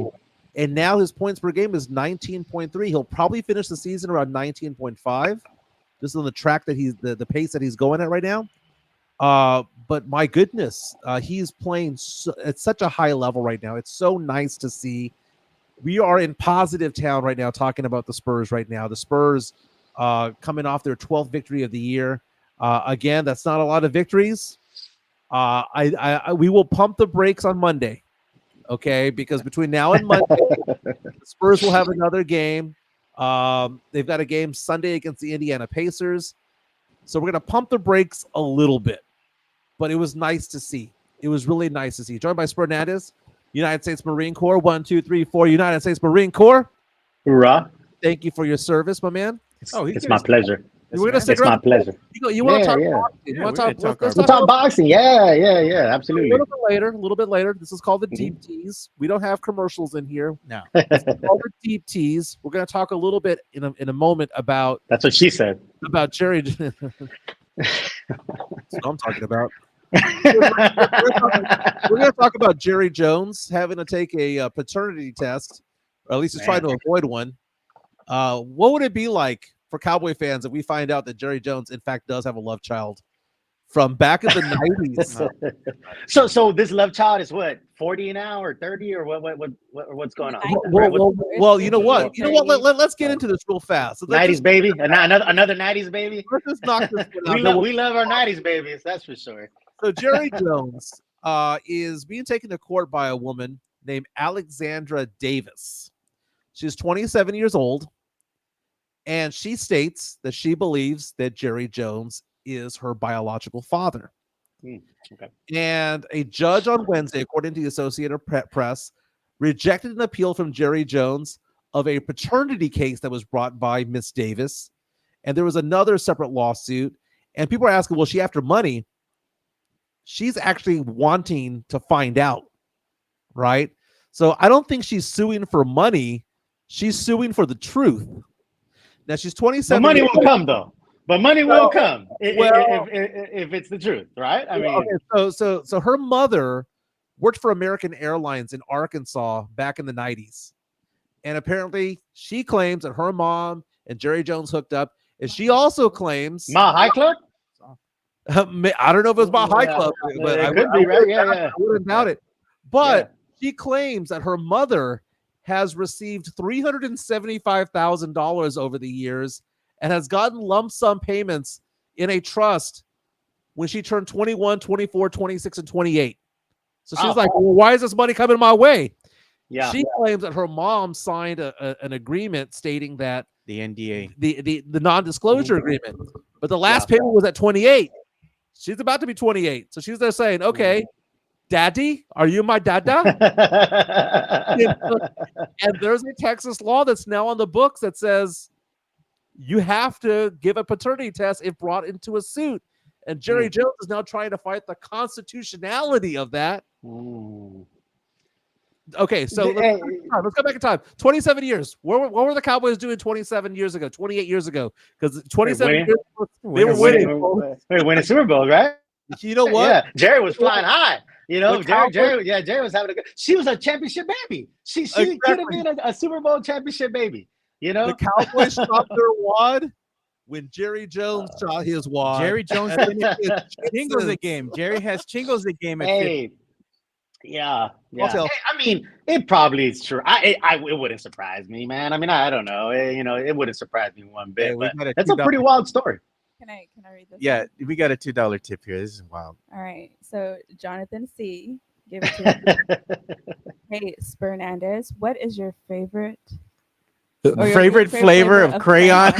And now his points per game is 19.3. He'll probably finish the season around 19.5. Just on the track that he's the pace that he's going at right now. But my goodness, he's playing at such a high level right now. It's so nice to see. We are in positive town right now talking about the Spurs right now. The Spurs coming off their 12th victory of the year. Again, that's not a lot of victories. We will pump the brakes on Monday, okay? Because between now and Monday, the Spurs will have another game. They've got a game Sunday against the Indiana Pacers. So we're going to pump the brakes a little bit. But it was nice to see. It was really nice to see. Joined by Fernandez, United States Marine Corps, 1, 2, 3, 4, United States Marine Corps. Hoorah. Thank you for your service, my man. It's my pleasure. We're gonna stick It's my around. pleasure. You want to talk yeah. boxing? You want to talk? Let's We'll talk boxing. Yeah, absolutely. A little bit later. This is called the deep tease. We don't have commercials in here. No. It's called the deep tease. We're going to talk a little bit in a moment about. That's what she said. About Jerry. That's what I'm talking about. We're going to talk about Jerry Jones having to take a paternity test, or at least he's trying to avoid one. What would it be like for Cowboy fans if we find out that Jerry Jones, in fact, does have a love child from back in the 90s? So this love child is what, 40 now or 30 or what's going on? Well, you know what? Let's get into this real fast. So 90s baby, another 90s baby. Let's just knock this one out. We love our 90s babies, that's for sure. So Jerry Jones is being taken to court by a woman named Alexandra Davis. She's 27 years old. And she states that she believes that Jerry Jones is her biological father. Okay. And a judge on Wednesday, according to the Associated Press, rejected an appeal from Jerry Jones of a paternity case that was brought by Miss Davis. And there was another separate lawsuit. And people are asking, well, is she after money? She's actually wanting to find out, right? So I don't think she's suing for money. She's suing for the truth. Now she's 27. But money will come, though. But money will come if it's the truth, right? I mean, okay, so her mother worked for American Airlines in Arkansas back in the 90s, and apparently she claims that her mom and Jerry Jones hooked up, and she also claims Ma High Club. I don't know if it was Ma High Club, but it could be, right? I wouldn't doubt it. But she claims that her mother has received $375,000 over the years and has gotten lump sum payments in a trust when she turned 21, 24, 26, and 28. So she's like, well, why is this money coming my way? Yeah. She claims that her mom signed an agreement stating that the NDA, the non-disclosure agreement, but the last payment was at 28. She's about to be 28. So she's there saying, okay, Daddy, are you my dada? And there's a Texas law that's now on the books that says you have to give a paternity test if brought into a suit. And Jerry Jones is now trying to fight the constitutionality of that. Okay, so let's go back in time. 27 years. What were the Cowboys doing 27 years ago, 28 years ago? Because 27 years they were winning. Winning Super Bowl, right? You know what? Yeah, Jerry was flying high. Jerry was having a good. She was a championship baby. She could have been a Super Bowl championship baby. You know, the Cowboys shot their wad when Jerry Jones shot his wad. Jerry Jones chingles the game. Jerry has chingles the game. Yeah. Hey, I mean, it probably is true. It wouldn't surprise me, man. I mean, I don't know. It wouldn't surprise me one bit. But that's a pretty wild story. Can I read this? Yeah, we got a $2 tip here. This is wild. All right. So Jonathan C. Give it to you. Hey, Fernandez, what is your favorite favorite flavor of Crayon?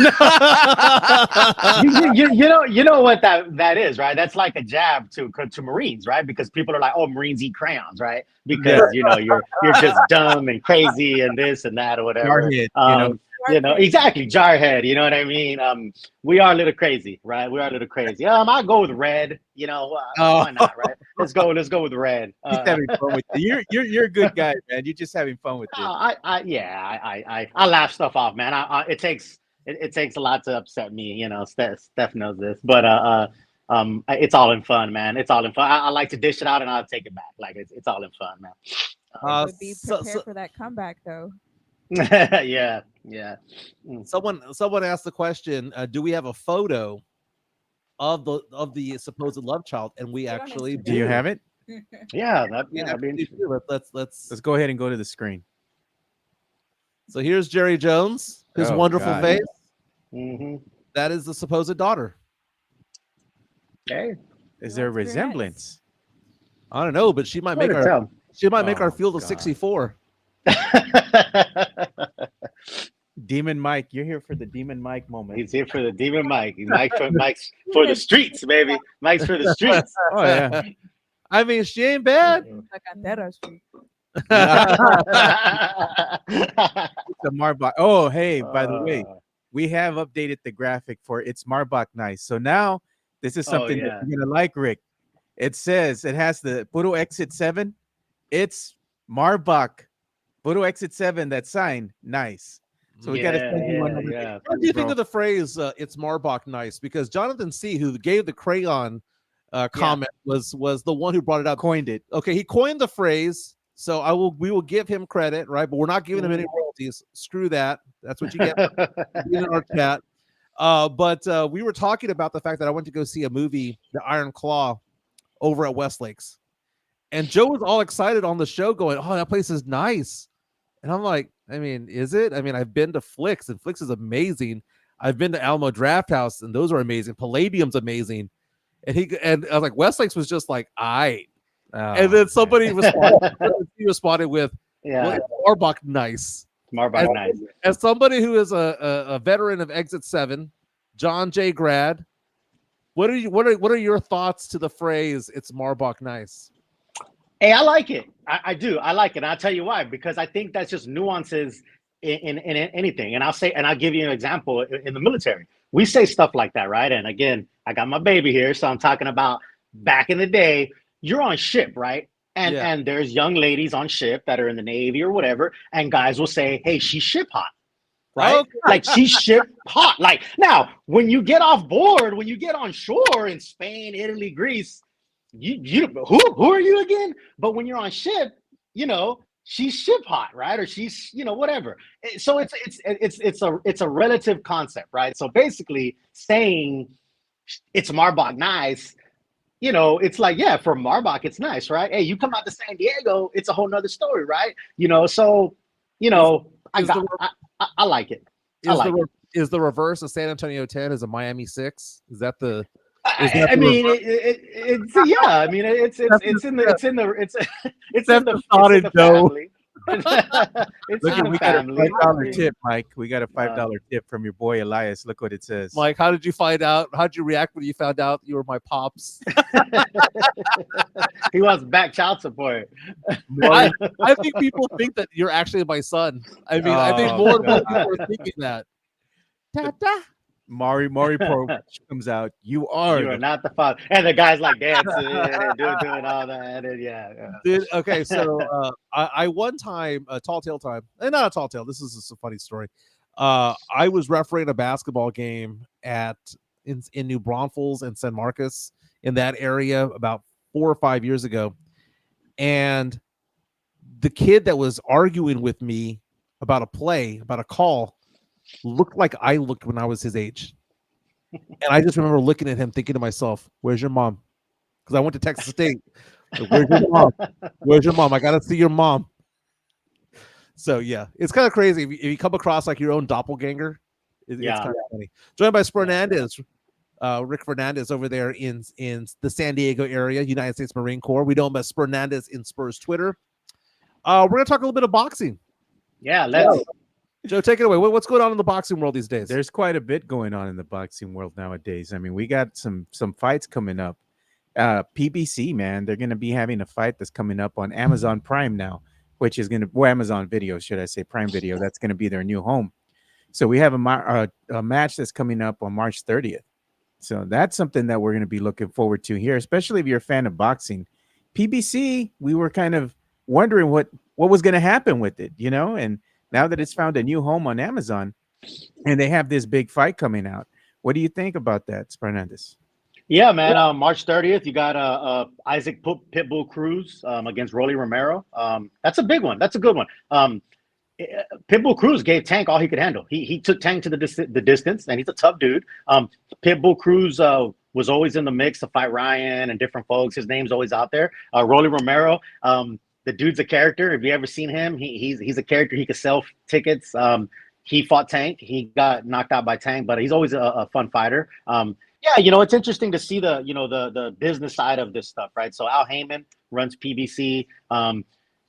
you know what that is, right? That's like a jab to Marines, right? Because people are like, oh, Marines eat crayons, right? Because you're just dumb and crazy and this and that or whatever. Exactly, jarhead. You know what I mean? We are a little crazy, right? We are a little crazy. I go with red. Why not, right? Let's go with red. He's having fun with you. You're a good guy, man. You're just having fun with it. I laugh stuff off, man. It takes a lot to upset me. Steph knows this, but it's all in fun, man. It's all in fun. I like to dish it out and I'll take it back. Like it's all in fun, man. Would be prepared for that comeback, though. Yeah. Someone asked the question, do we have a photo of the supposed love child? And we actually do. You have it? Yeah, let's go ahead and go to the screen. So here's Jerry Jones, his wonderful face. Mm-hmm. That is the supposed daughter. Hey, Is there a That's very nice. resemblance? I don't know, but she might make hard to our tell. Oh, field of God. 64. Demon Mike, you're here for the Demon Mike moment. He's here for the Demon Mike. Mike's for the streets, baby. Mike's for the streets. Oh yeah. I mean, she ain't bad. La Cantera Street. The Marbach. Oh, hey, by the way, we have updated the graphic for It's Marbach Nice. So now this is something yeah. that you're gonna like, Rick. It says it has the Puro Exit 7. It's Marbach. Puro Exit 7, that sign. Nice. So we gotta send you one over there. What do you think of the phrase "It's Marbach Nice"? Because Jonathan C., who gave the Crayon comment, was the one who brought it up, coined it. Okay, he coined the phrase. So we will give him credit, right? But we're not giving him any royalties. Screw that. That's what you get in our chat. But we were talking about the fact that I went to go see a movie, The Iron Claw, over at Westlakes. And Joe was all excited on the show going, oh, that place is nice. And I'm like, I mean, is it? I mean, I've been to Flicks, and Flicks is amazing. I've been to Alamo Draft House, and those are amazing. Palladium's amazing. And I was like, Westlakes was just like, and then somebody responded with, well, it's Marbach Nice. Marbach Nice. As somebody who is a veteran of Exit 7, John J. Grad, what are your thoughts to the phrase "It's Marbach Nice"? Hey, I like it. I do. I like it. And I'll tell you why. Because I think that's just nuances in anything. And I'll give you an example. In the military, we say stuff like that, right? And again, I got my baby here, so I'm talking about back in the day. You're on ship, right? And there's young ladies on ship that are in the Navy or whatever, and guys will say, "Hey, she's ship hot." Right? Okay. Like she's ship hot. Like now, when you get off board, when you get on shore in Spain, Italy, Greece, you who are you again? But when you're on ship, she's ship hot, right? Or she's whatever. So it's a relative concept, right? So basically, saying it's Marbach Nice, it's like, yeah, for Marbach, it's nice, right? Hey, you come out to San Diego, it's a whole nother story, right? So I like it. Is the reverse of San Antonio 10 is a Miami 6? Is that the? It's in the family. Look, we got a $5 tip, Mike. We got a $5 tip from your boy Elias. Look what it says. Mike, how did you find out? How'd you react when you found out you were my pops? He wants back child support. I think people think that you're actually my son. I mean, I think more and more people are thinking that. Tata. Mari comes out. You are not the father. And the guy's like dancing and doing all that. And yeah. Dude, okay, so I one time, tall tale time, and not a tall tale. This is just a funny story. I was refereeing a basketball game in New Braunfels and San Marcos in that area about 4 or 5 years ago, and the kid that was arguing with me about a call, looked like I looked when I was his age. And I just remember looking at him thinking to myself, where's your mom? Because I went to Texas State. Like, where's your mom? Where's your mom? I got to see your mom. So, yeah, it's kind of crazy. If you come across like your own doppelganger, it's kind of funny. Joined by Fernandez, Rick Fernandez over there in the San Diego area, United States Marine Corps. We know him as Fernandez in Spurs Twitter. We're going to talk a little bit of boxing. Yeah, let's. Joe, take it away. What's going on in the boxing world these days? There's quite a bit going on in the boxing world nowadays. I mean, we got some fights coming up. PBC, man, they're going to be having a fight that's coming up on Amazon Prime now, which is going to, Amazon Video, should I say, Prime Video. That's going to be their new home. So we have a match that's coming up on March 30th. So that's something that we're going to be looking forward to here, especially if you're a fan of boxing. PBC, we were kind of wondering what was going to happen with it, and now that it's found a new home on Amazon and they have this big fight coming out. What do you think about that, Fernandez? Yeah, man. March 30th, you got Isaac Pitbull Cruz against Rolly Romero. That's a big one. That's a good one. Pitbull Cruz gave Tank all he could handle. He took Tank to the distance, and he's a tough dude. Pitbull Cruz was always in the mix to fight Ryan and different folks. His name's always out there. Rolly Romero, the dude's a character. If you ever seen him, he's a character. He could sell tickets. He fought Tank. He got knocked out by Tank, but he's always a fun fighter. Yeah, it's interesting to see the business side of this stuff, right? So Al Heyman runs PBC.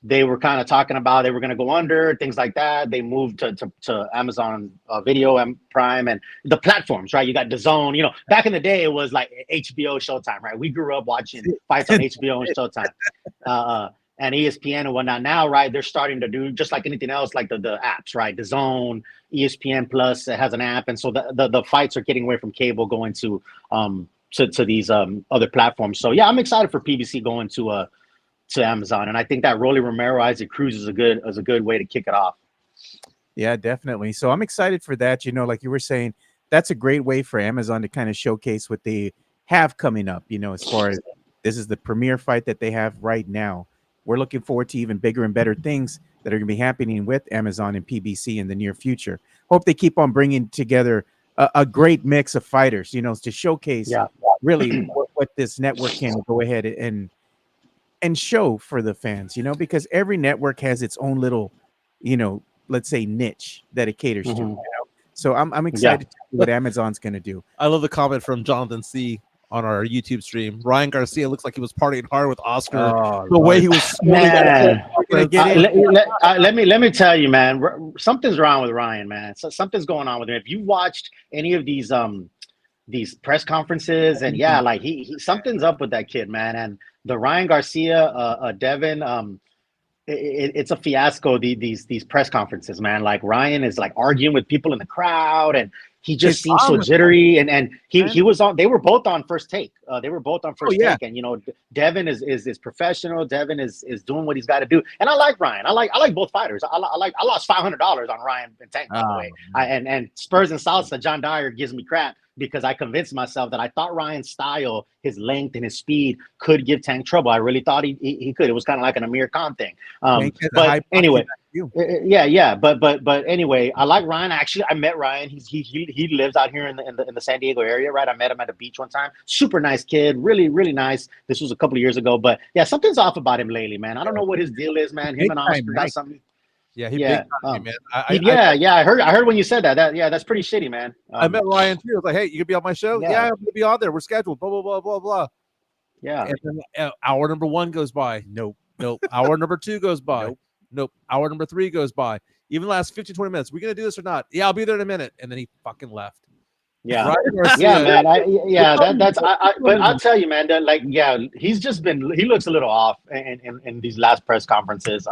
They were kind of talking about they were going to go under, things like that. They moved to Amazon Video and Prime and the platforms, right? You got DAZN. Back in the day, it was like HBO, Showtime, right? We grew up watching fights on HBO and Showtime. And ESPN and whatnot. Now, right, they're starting to do just like anything else, like the apps, right? The Zone, ESPN Plus has an app, and so the fights are getting away from cable, going to these other platforms. So yeah, I'm excited for PBC going to Amazon, and I think that Rolly Romero Isaac Cruz is a good way to kick it off. Yeah, definitely. So I'm excited for that. Like you were saying, that's a great way for Amazon to kind of showcase what they have coming up. As far as this is the premier fight that they have right now. We're looking forward to even bigger and better things that are going to be happening with Amazon and PBC in the near future. Hope they keep on bringing together a great mix of fighters, to showcase really what this network can go ahead and show for the fans, because every network has its own little, let's say niche that it caters to. So I'm excited to see what Amazon's going to do. I love the comment from Jonathan C. on our YouTube stream. Ryan Garcia looks like he was partying hard with Oscar. The way he was man. Let me tell you, man. Something's wrong with Ryan, man. So something's going on with him. If you watched any of these press conferences, and like he something's up with that kid, man. And the Ryan Garcia, Devon, it's a fiasco. These press conferences, man. Like Ryan is like arguing with people in the crowd, and he just seems so jittery. And he was on. They were both on First Take. They were both on First Take. And Devon is professional. Devon is doing what he's got to do. And I like Ryan. I like both fighters. I lost $500 on Ryan and Tank, by the way. And Spurs and Salsa, John Dyer gives me crap because I convinced myself that I thought Ryan's style, his length and his speed could give Tank trouble. I really thought he could. It was kind of like an Amir Khan thing. But anyway, but anyway, I like Ryan. Actually, I met Ryan. He lives out here in the San Diego area, right? I met him at a beach one time. Super nice kid, really, really nice. This was a couple of years ago, but yeah, something's off about him lately, man. I don't know what his deal is, man. Him and Oscar got something. Yeah, big time, man. I heard when you said that. That's pretty shitty, man. I met Ryan too. I was like, hey, you gonna be on my show? Yeah, I'm gonna be on there. We're scheduled. Blah blah blah blah blah. Yeah. And then hour number 1 goes by. Nope. Hour number 2 goes by. Nope. Hour number 3 goes by. Even the last 15, 20 minutes. We gonna do this or not? Yeah, I'll be there in a minute. And then he fucking left. Yeah, man. But I'll tell you, man. That he's just been. He looks a little off in these last press conferences.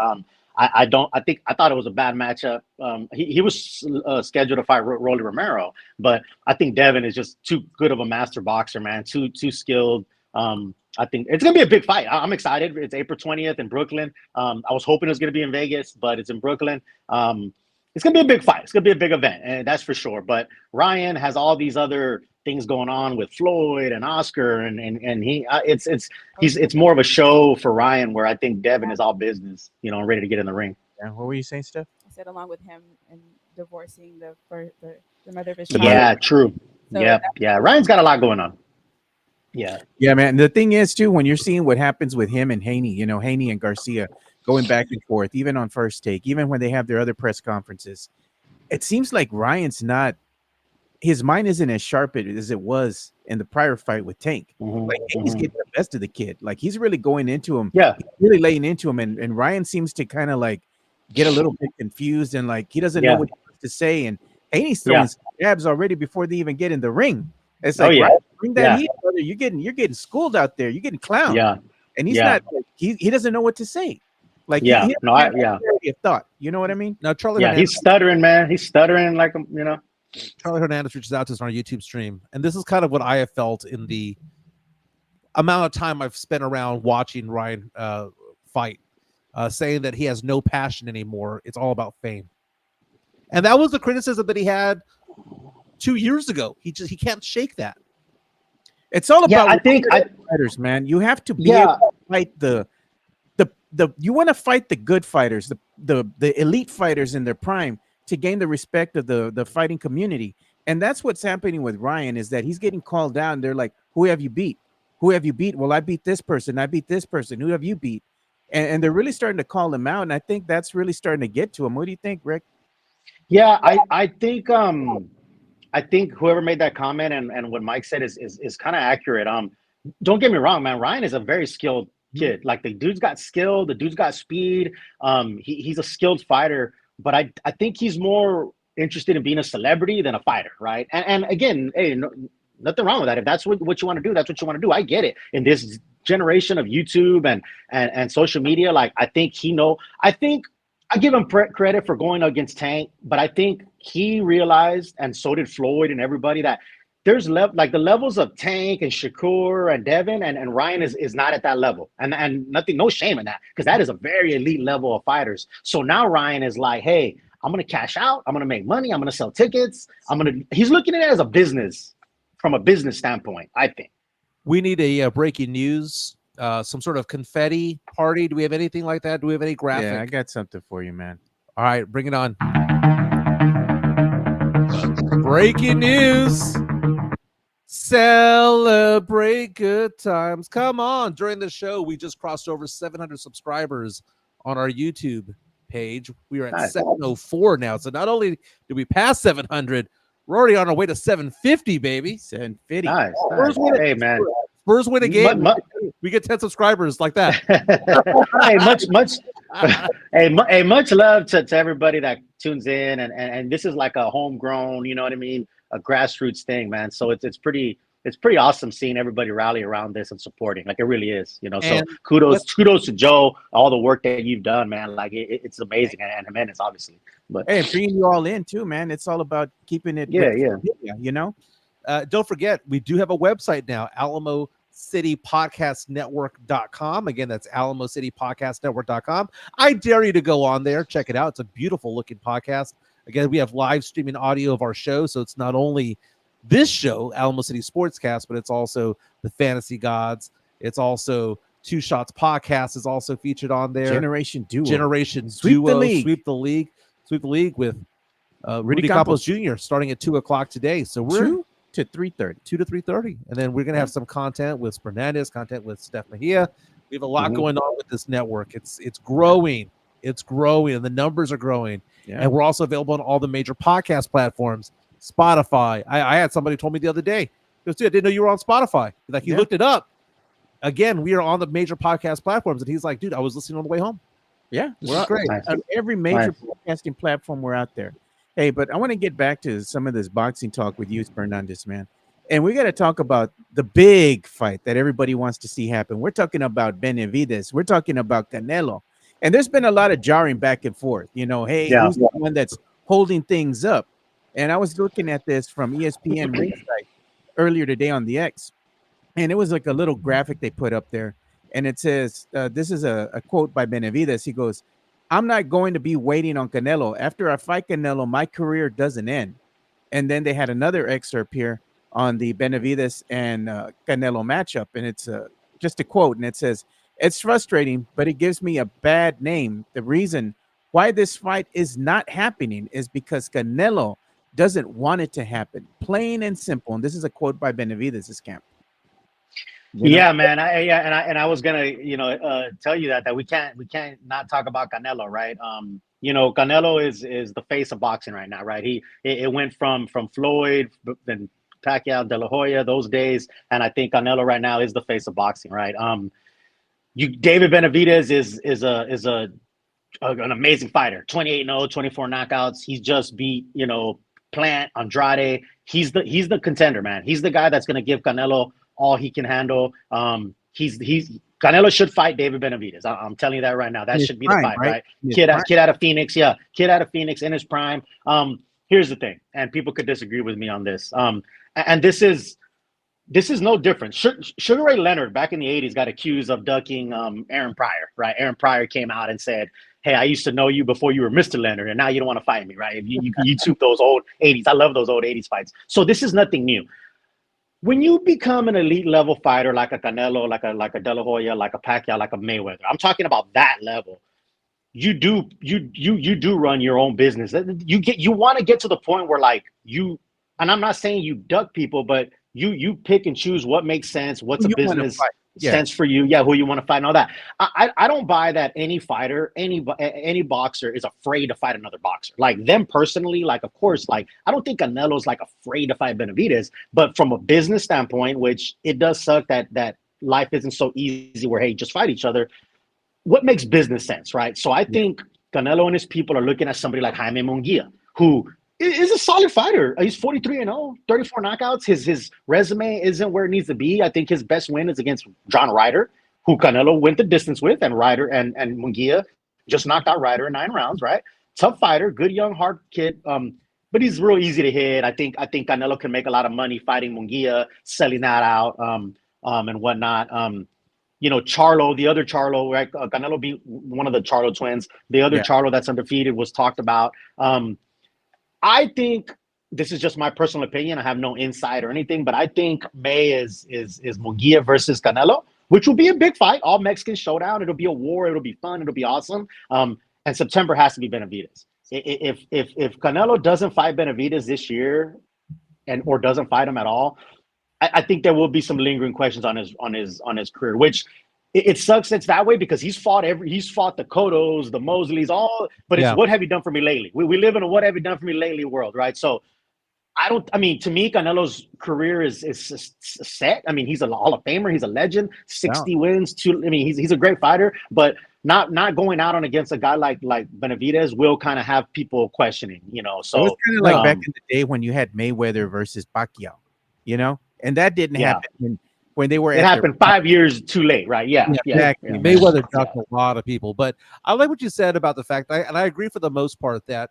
I thought it was a bad matchup. He was scheduled to fight Rolly Romero, but I think Devon is just too good of a master boxer, man. Too skilled. I think it's gonna be a big fight. I'm excited. It's April 20th in Brooklyn. I was hoping it was gonna be in Vegas, but it's in Brooklyn. It's gonna be a big fight. It's gonna be a big event, and that's for sure. But Ryan has all these other things going on with Floyd and Oscar, and it's more of a show for Ryan, where I think Devon is all business, ready to get in the ring. Yeah, what were you saying, Steph? I said along with him and divorcing the mother of his child. Yeah, true. So yeah. Ryan's got a lot going on. Yeah, man. The thing is too, when you're seeing what happens with him and Haney, Haney and Garcia going back and forth, even on First Take, even when they have their other press conferences, it seems like Ryan's not. His mind isn't as sharp as it was in the prior fight with Tank. Like he's getting the best of the kid. Like he's really going into him. Yeah, he's really laying into him. And Ryan seems to kind of like get a little bit confused and like he doesn't know what he wants to say. And Haney's throwing some jabs already before they even get in the ring. It's like Ryan, bring that heat, brother. You're getting schooled out there. You're getting clowned. Yeah, and he's not. He doesn't know what to say. Like he a thought. You know what I mean? Now Charlie. Yeah, he's stuttering, man. He's stuttering like Charlie Hernandez reaches out to us on our YouTube stream, and this is kind of what I have felt in the amount of time I've spent around watching Ryan fight, saying that he has no passion anymore. It's all about fame, and that was the criticism that he had 2 years ago. He can't shake that. It's all about I think fighters, man. You have to be able to fight the you want to fight the good fighters, the elite fighters in their prime, to gain the respect of the fighting community. And that's what's happening with Ryan, is that he's getting called down. They're like, who have you beat? Who have you beat? Well, I beat this person. I beat this person. Who have you beat? And they're really starting to call him out. And I think that's really starting to get to him. What do you think, Rick? Yeah, I think I think whoever made that comment and what Mike said is kind of accurate. Don't get me wrong, man. Ryan is a very skilled kid. Like the dude's got skill, the dude's got speed. He's a skilled fighter, but I think he's more interested in being a celebrity than a fighter, right? And again, hey, nothing wrong with that. If that's what you want to do, that's what you want to do. I get it. In this generation of YouTube and social media, like I think I think I give him credit for going against Tank, but I think he realized, and so did Floyd and everybody, that there's like the levels of Tank and Shakur and Devin and Ryan is not at that level. And nothing, no shame in that, because that is a very elite level of fighters. So now Ryan is like, hey, I'm going to cash out. I'm going to make money. I'm going to sell tickets. He's looking at it as a business, from a business standpoint, I think. We need a breaking news, some sort of confetti party. Do we have anything like that? Do we have any graphic? Yeah, I got something for you, man. All right, bring it on. Breaking news. Celebrate good times. Come on. During the show, we just crossed over 700 subscribers on our YouTube page. We are at 704 now. So not only did we pass 700, we're already on our way to 750, baby. 750. Nice. Hey, man. Spurs win a game. We get 10 subscribers like that. Hey, much love to everybody that tunes in, and this is like a homegrown, you know what I mean, a grassroots thing, man. So it's pretty awesome seeing everybody rally around this and supporting. Like, it really is, you know. So kudos to Joe, all the work that you've done, man. Like it's amazing, and Jimenez, obviously. But hey, bringing you all in too, man. It's all about keeping it. Yeah. You know. Don't forget, we do have a website now, AlamoCityPodcastNetwork.com. Again, that's AlamoCityPodcastNetwork.com. I dare you to go on there, check it out. It's a beautiful looking podcast. Again, we have live streaming audio of our show, so it's not only this show, Alamo City Sportscast, but it's also the Fantasy Gods. It's also Two Shots Podcast is also featured on there. Generation Duo. Sweep the league with Rudy Campos Jr. starting at 2:00 today. So we're 2 to 3:30. 2 to 3:30, and then we're gonna have some content with Fernandez, content with Steph Mejia. We have a lot going on with this network. It's growing, and the numbers are growing. Yeah. And we're also available on all the major podcast platforms. Spotify. I had somebody told me the other day, he goes, dude, I didn't know you were on Spotify. Like, he looked it up. Again, we are on the major podcast platforms, and he's like, dude, I was listening on the way home. Yeah, This is great. On every major podcasting platform, we're out there. Hey, but I want to get back to some of this boxing talk with you, Fernandez, man. And we got to talk about the big fight that everybody wants to see happen. We're talking about Benavidez. We're talking about Canelo. And there's been a lot of jarring back and forth. You know, hey, who's the one that's holding things up? And I was looking at this from ESPN Ringside earlier today on the X. And it was like a little graphic they put up there. And it says, this is a quote by Benavidez. He goes, I'm not going to be waiting on Canelo. After I fight Canelo, my career doesn't end. And then they had another excerpt here on the Benavidez and Canelo matchup. And it's just a quote. And it says, it's frustrating, but it gives me a bad name. The reason why this fight is not happening is because Canelo doesn't want it to happen. Plain and simple. And this is a quote by Benavidez's camp. Yeah, man. I was gonna, tell you that we can't not talk about Canelo, right? Canelo is the face of boxing right now, right? It went from Floyd, then Pacquiao, De La Hoya, those days, and I think Canelo right now is the face of boxing, right? David Benavidez is an amazing fighter, 28-0, 24 knockouts. He's just beat Plant, Andrade. He's the contender, man. He's the guy that's gonna give Canelo all he can handle. Canelo should fight David Benavidez. I'm telling you that right now. That should be the fight, right? Kid out of Phoenix, kid out of Phoenix in his prime. Here's the thing, and people could disagree with me on this. And this is no different. Sugar Ray Leonard back in the 80s got accused of ducking Aaron Pryor, right? Aaron Pryor came out and said, hey, I used to know you before you were Mr. Leonard, and now you don't want to fight me, right? You took those old 80s. I love those old 80s fights. So this is nothing new. When you become an elite level fighter like a Canelo, like a De La Hoya, like a Pacquiao, like a Mayweather, I'm talking about that level. You do run your own business. You want to get to the point where and I'm not saying you duck people, but you pick and choose what makes sense, what's a business. sense for you, who you want to fight and all that. I don't buy that any fighter, any boxer is afraid to fight another boxer. Like them personally, like of course, like I don't think Canelo's like afraid to fight Benavidez, but from a business standpoint, which it does suck that life isn't so easy where hey, just fight each other. What makes business sense, right? So I think Canelo and his people are looking at somebody like Jaime Munguia, who is a solid fighter. He's 43-0, 34 knockouts. His resume isn't where it needs to be. I think his best win is against John Ryder, who Canelo went the distance with, and Ryder and Munguia just knocked out Ryder in 9 rounds, right? Tough fighter, good young hard kid. But he's real easy to hit. I think Canelo can make a lot of money fighting Munguia, selling that out, and whatnot. Charlo, the other Charlo, right? Canelo beat one of the Charlo twins. The other Charlo that's undefeated was talked about. I think this is just my personal opinion. I have no insight or anything, but I think May is Munguia versus Canelo, which will be a big fight, all Mexican showdown. It'll be a war. It'll be fun. It'll be awesome. And September has to be Benavidez. If Canelo doesn't fight Benavidez this year, or doesn't fight him at all, I think there will be some lingering questions on his career, which it sucks it's that way because he's fought the Cottos, the Mosleys, but it's what have you done for me lately? We live in a what have you done for me lately world, right? So to me, Canelo's career is set. I mean, he's a Hall of Famer, he's a legend, 60 wins, he's a great fighter, but not going out on against a guy like Benavidez will kind of have people questioning, So it's kind of like back in the day when you had Mayweather versus Pacquiao, and that didn't happen when they were. It happened 5 years too late, right? Yeah, exactly. Yeah. Mayweather ducked a lot of people, but I like what you said about the fact, and I agree for the most part that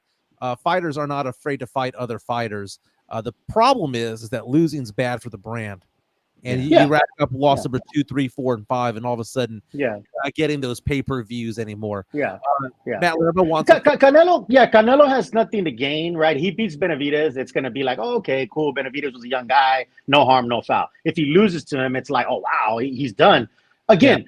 fighters are not afraid to fight other fighters. The problem is that losing's bad for the brand. And you rack up loss number 2, 3, 4, and 5, and all of a sudden, not getting those pay-per-views anymore. Matt Lerma wants Canelo has nothing to gain, right? He beats Benavidez. It's going to be like, oh, okay, cool. Benavidez was a young guy, no harm, no foul. If he loses to him, it's like, oh wow, he's done. Again,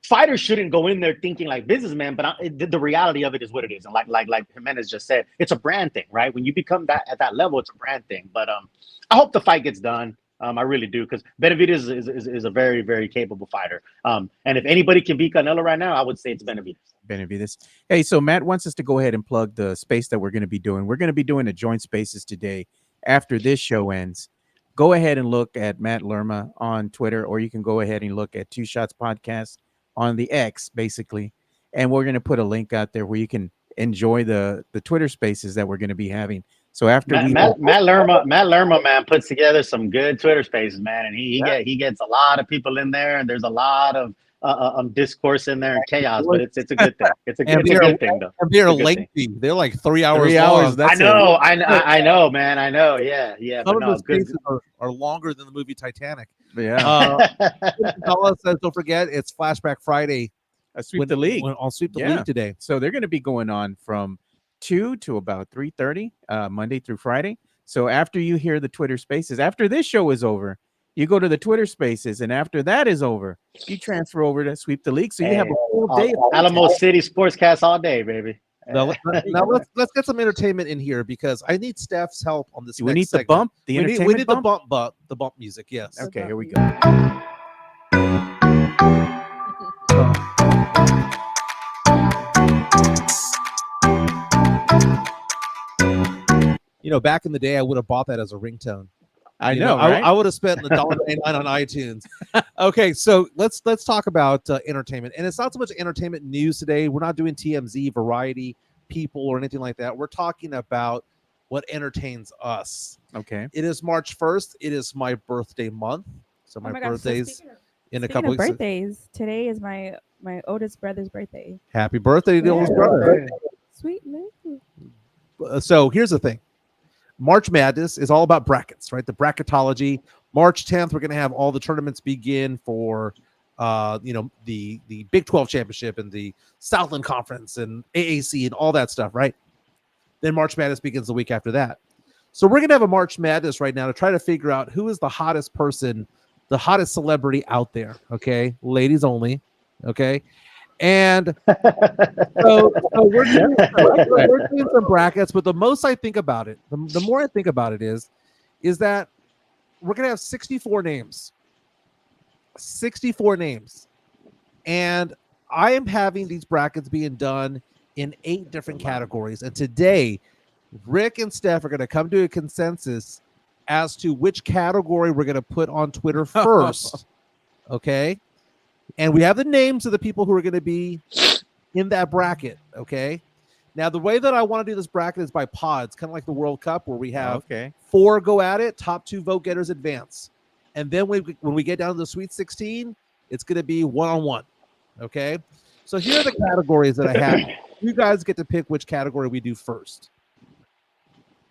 fighters shouldn't go in there thinking like businessmen, but the reality of it is what it is. And like Jimenez just said, it's a brand thing, right? When you become that at that level, it's a brand thing. But I hope the fight gets done. I really do, because Benavidez is a very, very capable fighter. And if anybody can beat Canelo right now, I would say it's Benavidez. Hey, so Matt wants us to go ahead and plug the space that we're going to be doing. We're going to be doing a joint spaces today after this show ends. Go ahead and look at Matt Lerma on Twitter, or you can go ahead and look at Two Shots Podcast on the X, basically. And we're going to put a link out there where you can enjoy the Twitter spaces that we're going to be having. So after Matt Lerma, man, puts together some good Twitter spaces, man, and he gets a lot of people in there, and there's a lot of discourse in there and chaos, but it's a good thing. It's a good thing, though. And they're lengthy. They're like 3 hours. 3 hours. Long. I know, man. I know. Yeah. Some of those spaces are longer than the movie Titanic. Yeah. Says, don't forget, it's Flashback Friday. Sweep the League. I'll sweep the league today. So they're going to be going on from 2 to about 3:30 Monday through Friday. So after you hear the Twitter spaces, after this show is over, you go to the Twitter spaces, and after that is over, you transfer over to Sweep the League. So you have a full day. Alamo City Sportscast all day, baby. Now let's get some entertainment in here, because I need Steph's help on this. We need segment. the bump. We need the bump music. Yes. Okay, here we go. Back in the day, I would have bought that as a ringtone. I know. Right? I would have spent $1.99 on iTunes. Okay, so let's talk about entertainment, and it's not so much entertainment news today. We're not doing TMZ, Variety, People, or anything like that. We're talking about what entertains us. Okay. It is March 1st. It is my birthday month, so my birthday's in a couple weeks. Birthdays. Today is my oldest brother's birthday. Happy birthday to the oldest brother. Sweet man. So here's the thing. March Madness is all about brackets, right? The bracketology. March 10th, we're going to have all the tournaments begin for, the Big 12 championship and the Southland Conference and AAC and all that stuff, right? Then March Madness begins the week after that. So we're going to have a March Madness right now to try to figure out who is the hottest person, the hottest celebrity out there, okay? Ladies only, okay? And so we're doing some brackets, but the most I think about it, the more I think about it is that we're going to have 64 names. 64 names. And I am having these brackets being done in 8 different categories. And today, Rick and Steph are going to come to a consensus as to which category we're going to put on Twitter first. Okay. And we have the names of the people who are going to be in that bracket. Okay. Now, the way that I want to do this bracket is by pods, kind of like the World Cup, where we have 4 go at it, top 2 vote getters advance. And then when we get down to the Sweet 16, it's going to be one-on-one. Okay. So here are the categories that I have. You guys get to pick which category we do first.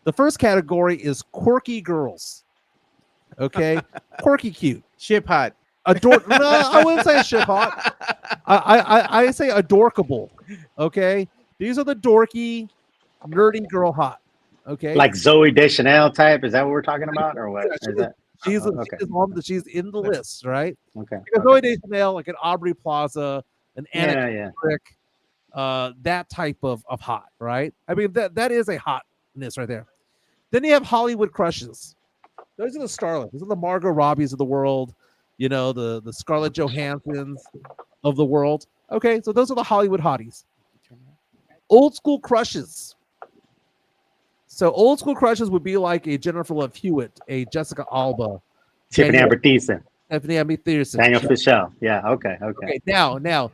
The first category is quirky girls. Okay. Quirky cute. Ship hot. No, I wouldn't say ship hot. I say adorkable. Okay. These are the dorky, nerdy girl hot. Okay. Like Zoe Deschanel type. Is that what we're talking about? Or what? Is that? She's Okay. she's in the list, right? Okay. Zoe Deschanel, like an Aubrey Plaza, an Anna Yeah. Kendrick, that type of hot, right? I mean, that is a hotness right there. Then you have Hollywood crushes. Those are the starlets. These are the Margot Robbies of the world, you know, the Scarlett Johanssons of the world. Okay, so those are the Hollywood hotties. Old school crushes. So old school crushes would be like a Jennifer Love Hewitt, a Jessica Alba, Tiffany Amber Thiessen, Daniel Fishel. Yeah. Okay. Now,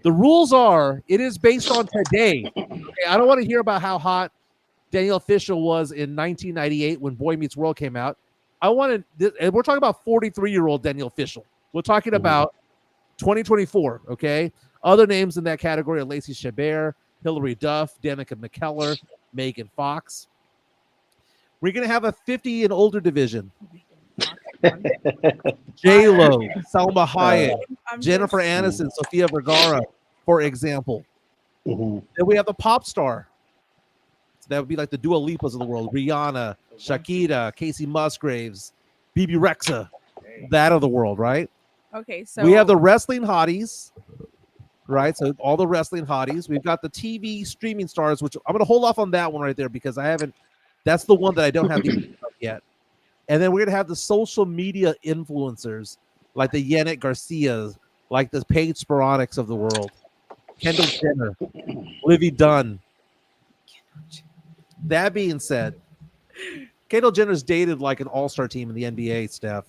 the rules are it is based on today. Okay, I don't want to hear about how hot Danielle Fishel was in 1998 when Boy Meets World came out. And we're talking about 43-year-old Danielle Fishel. We're talking about 2024. Okay, other names in that category are Lacey Chabert, Hilary Duff, Danica McKellar, Megan Fox. We're going to have a 50 and older division. J-Lo, Salma Hayek, Jennifer Aniston, Sofia Vergara, for example. Mm-hmm. Then we have the pop star. So that would be like the Dua Lipas of the world. Rihanna, Shakira, Casey Musgraves, Bibi Rexha, that of the world, right? Okay, so we have the wrestling hotties. Right, so all the wrestling hotties. We've got the TV streaming stars, which I'm going to hold off on that one right there because I haven't. That's the one that I don't have yet. And then we're going to have the social media influencers like the Yannick Garcias, like the Paige Sporonics of the world, Kendall Jenner, Livy Dunn. That being said, Kendall Jenner's dated like an all-star team in the NBA, Steph.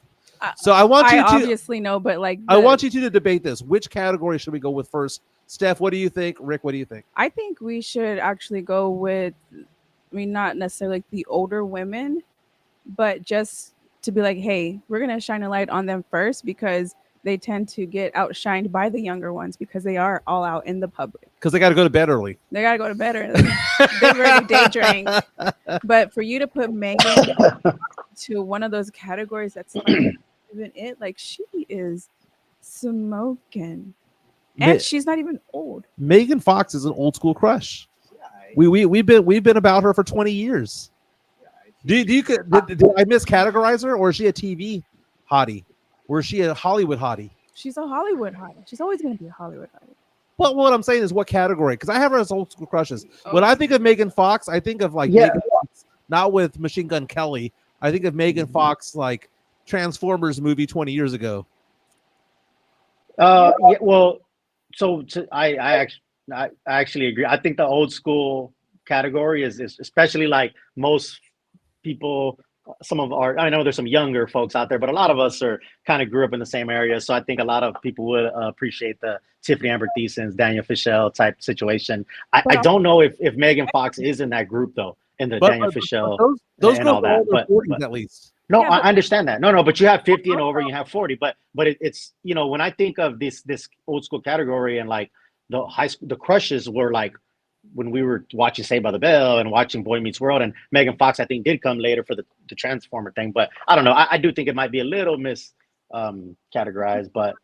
So I want you to obviously know, but like I want you two to debate this. Which category should we go with first? Steph, what do you think? Rick, what do you think? I think we should actually go with, I mean, not necessarily like the older women, but just to be like, hey, we're gonna shine a light on them first because they tend to get outshined by the younger ones because they are all out in the public. Because they got to go to bed early. They got to go to bed early. They've already day drank. But for you to put Megan to one of those categories that's not even it, like she is smoking. And she's not even old. Megan Fox is an old school crush. We've been about her for 20 years. Did I miscategorize her, or is she a TV hottie? Or is she a Hollywood hottie? She's a Hollywood hottie. She's always going to be a Hollywood hottie. But what I'm saying is what category? Because I have her as old school crushes. When I think of Megan Fox, I think of like Megan Fox, not with Machine Gun Kelly. I think of Megan Fox like Transformers movie 20 years ago. Yeah, well, I actually agree. I think the old school category is especially like most people. I know there's some younger folks out there, but a lot of us are kind of grew up in the same area. So I think a lot of people would appreciate the Tiffany Amber Thiessen, Daniel Fishel type situation. I don't know if Megan Fox is in that group though, in the Daniel Fishel those and all that. But at least. No, I understand that. No, but you have 50 and over, and you have 40. But it's when I think of this old school category and like the high school, the crushes were like when we were watching Saved by the Bell and watching Boy Meets World, and Megan Fox I think did come later for the Transformer thing. But I don't know. I do think it might be a little categorized, but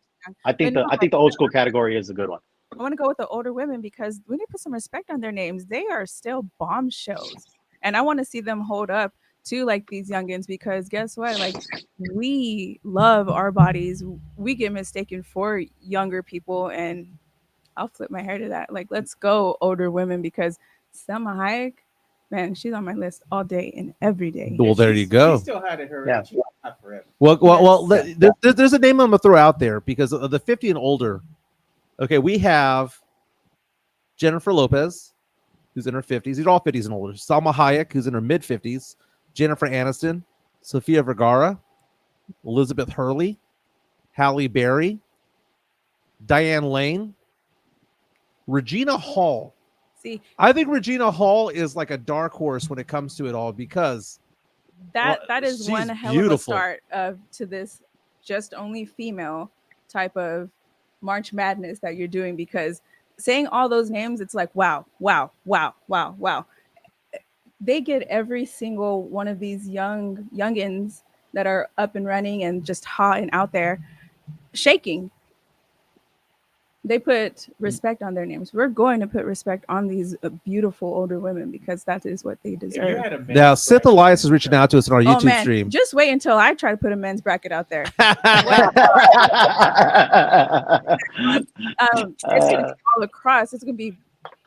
I think the old school category is a good one. I want to go with the older women because we need to put some respect on their names. They are still bombshells, and I want to see them hold up to like these youngins because guess what? Like we love our bodies. We get mistaken for younger people, and I'll flip my hair to that. Like let's go older women because Salma Hayek, man, she's on my list all day and every day. Well, there you go. She still had it her. Yeah. Well. Yes. There's a name I'm gonna throw out there because of the 50 and older. Okay, we have Jennifer Lopez, who's in her 50s. These are all 50s and older. Salma Hayek, who's in her mid 50s. Jennifer Aniston, Sofia Vergara, Elizabeth Hurley, Halle Berry, Diane Lane, Regina Hall. See, I think Regina Hall is like a dark horse when it comes to it all because that is she's one hell beautiful. of a start to this just only female type of March Madness that you're doing, because saying all those names, it's like wow. They get every single one of these youngins that are up and running and just hot and out there shaking. They put respect on their names. We're going to put respect on these beautiful older women because that is what they deserve. Now, Sith Elias is reaching out to us on our YouTube stream. Just wait until I try to put a men's bracket out there. It's gonna be all across. It's gonna be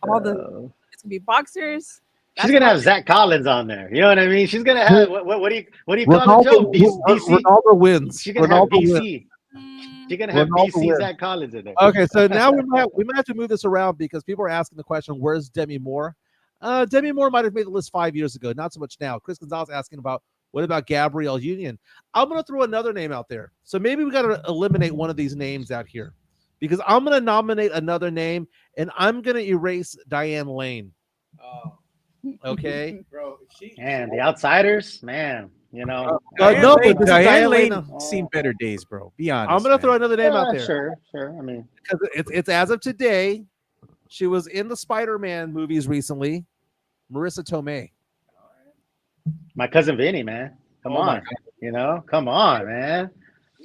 all the. It's gonna be boxers. She's gonna have Zach Collins on there. You know what I mean? She's gonna have what do you call it, Joe? DC. Ronaldo wins. She's gonna have Ronaldo BC. wins. You're gonna have Ronaldo BC wins. Zach Collins in there. Okay, so now we might have to move this around because people are asking the question, where's Demi Moore? Demi Moore might have made the list 5 years ago, not so much now. Chris Gonzalez asking about what about Gabrielle Union? I'm gonna throw another name out there. So maybe we gotta eliminate one of these names out here because I'm gonna nominate another name and I'm gonna erase Diane Lane. Okay, bro. And the outsiders, man. You know, no, but this is Diane Lane Lane. seen better days, bro. Be honest. I'm gonna throw another name out there. Sure. I mean, Because it's as of today, she was in the Spider-Man movies recently. Marissa Tomei. my cousin Vinny, man. Come on, you know, come on, man.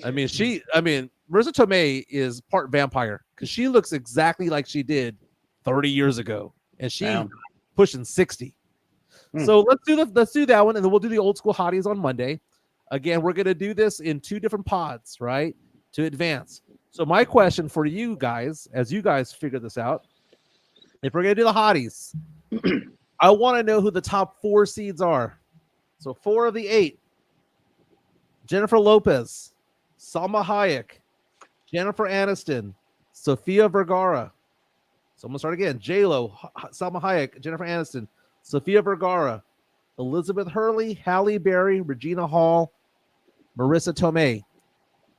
I mean, Marissa Tomei is part vampire because she looks exactly like she did 30 years ago, and she's pushing 60. So let's do that one, and then we'll do the old school hotties on Monday. Again, we're gonna do this in 2 different pods, right? To advance. So my question for you guys, as you guys figure this out, if we're gonna do the hotties, I want to know who the top 4 seeds are. So 4 of the 8: Jennifer Lopez, Salma Hayek, Jennifer Aniston, Sofia Vergara. So I'm gonna start again: J-Lo, Salma Hayek, Jennifer Aniston, Sofia Vergara, Elizabeth Hurley, Halle Berry, Regina Hall, Marissa Tomei.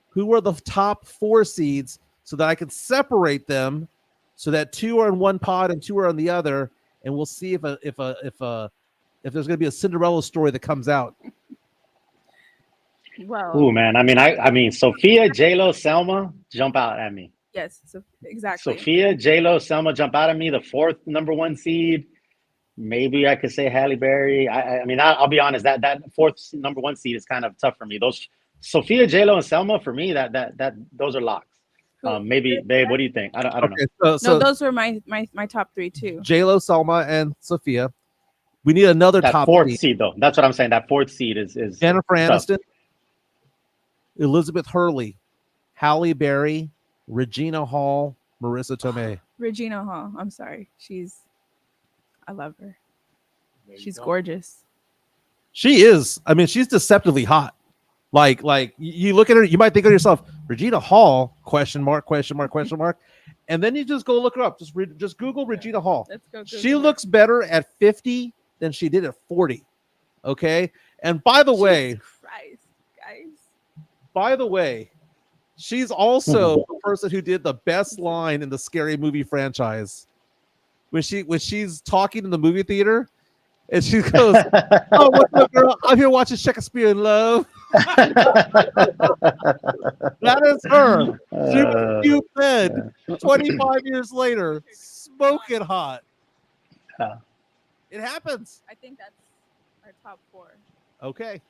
Who are the top 4 seeds so that I can separate them so that 2 are in one pod and 2 are on the other, and we'll see if there's going to be a Cinderella story that comes out. Well, Ooh, man. I mean, Sophia, J-Lo, Selma jump out at me. yes, so exactly. Sophia, J-Lo, Selma jump out at me. The 4th number 1 seed. Maybe I could say Halle Berry. I mean, I'll be honest. That 4th number 1 seed is kind of tough for me. Those Sophia, J-Lo, and Selma for me. That those are locks. Maybe, babe. What do you think? I don't know. So No, those were my top 3 too. J-Lo, Selma, and Sophia. We need another That top 4th seed, though. That's what I'm saying. That 4th seed is Jennifer tough. Aniston, Elizabeth Hurley, Halle Berry, Regina Hall, Marissa Tomei. Regina Hall. I'm sorry. I love her. She's gorgeous. She is. I mean, she's deceptively hot. Like you look at her, you might think of yourself, Regina Hall, question mark, and then you just go look her up. Just Google Regina Hall. Let's go. She looks better at 50 than she did at 40. Okay. And by the way, Christ, guys. by the way, she's also the person who did the best line in the Scary Movie franchise. When she's talking in the movie theater, and she goes, "Oh, what's up, girl? I'm here watching Shakespeare in Love." That is her. She was stupid. 25 years later, smoking hot. It happens. I think that's our top 4. Okay,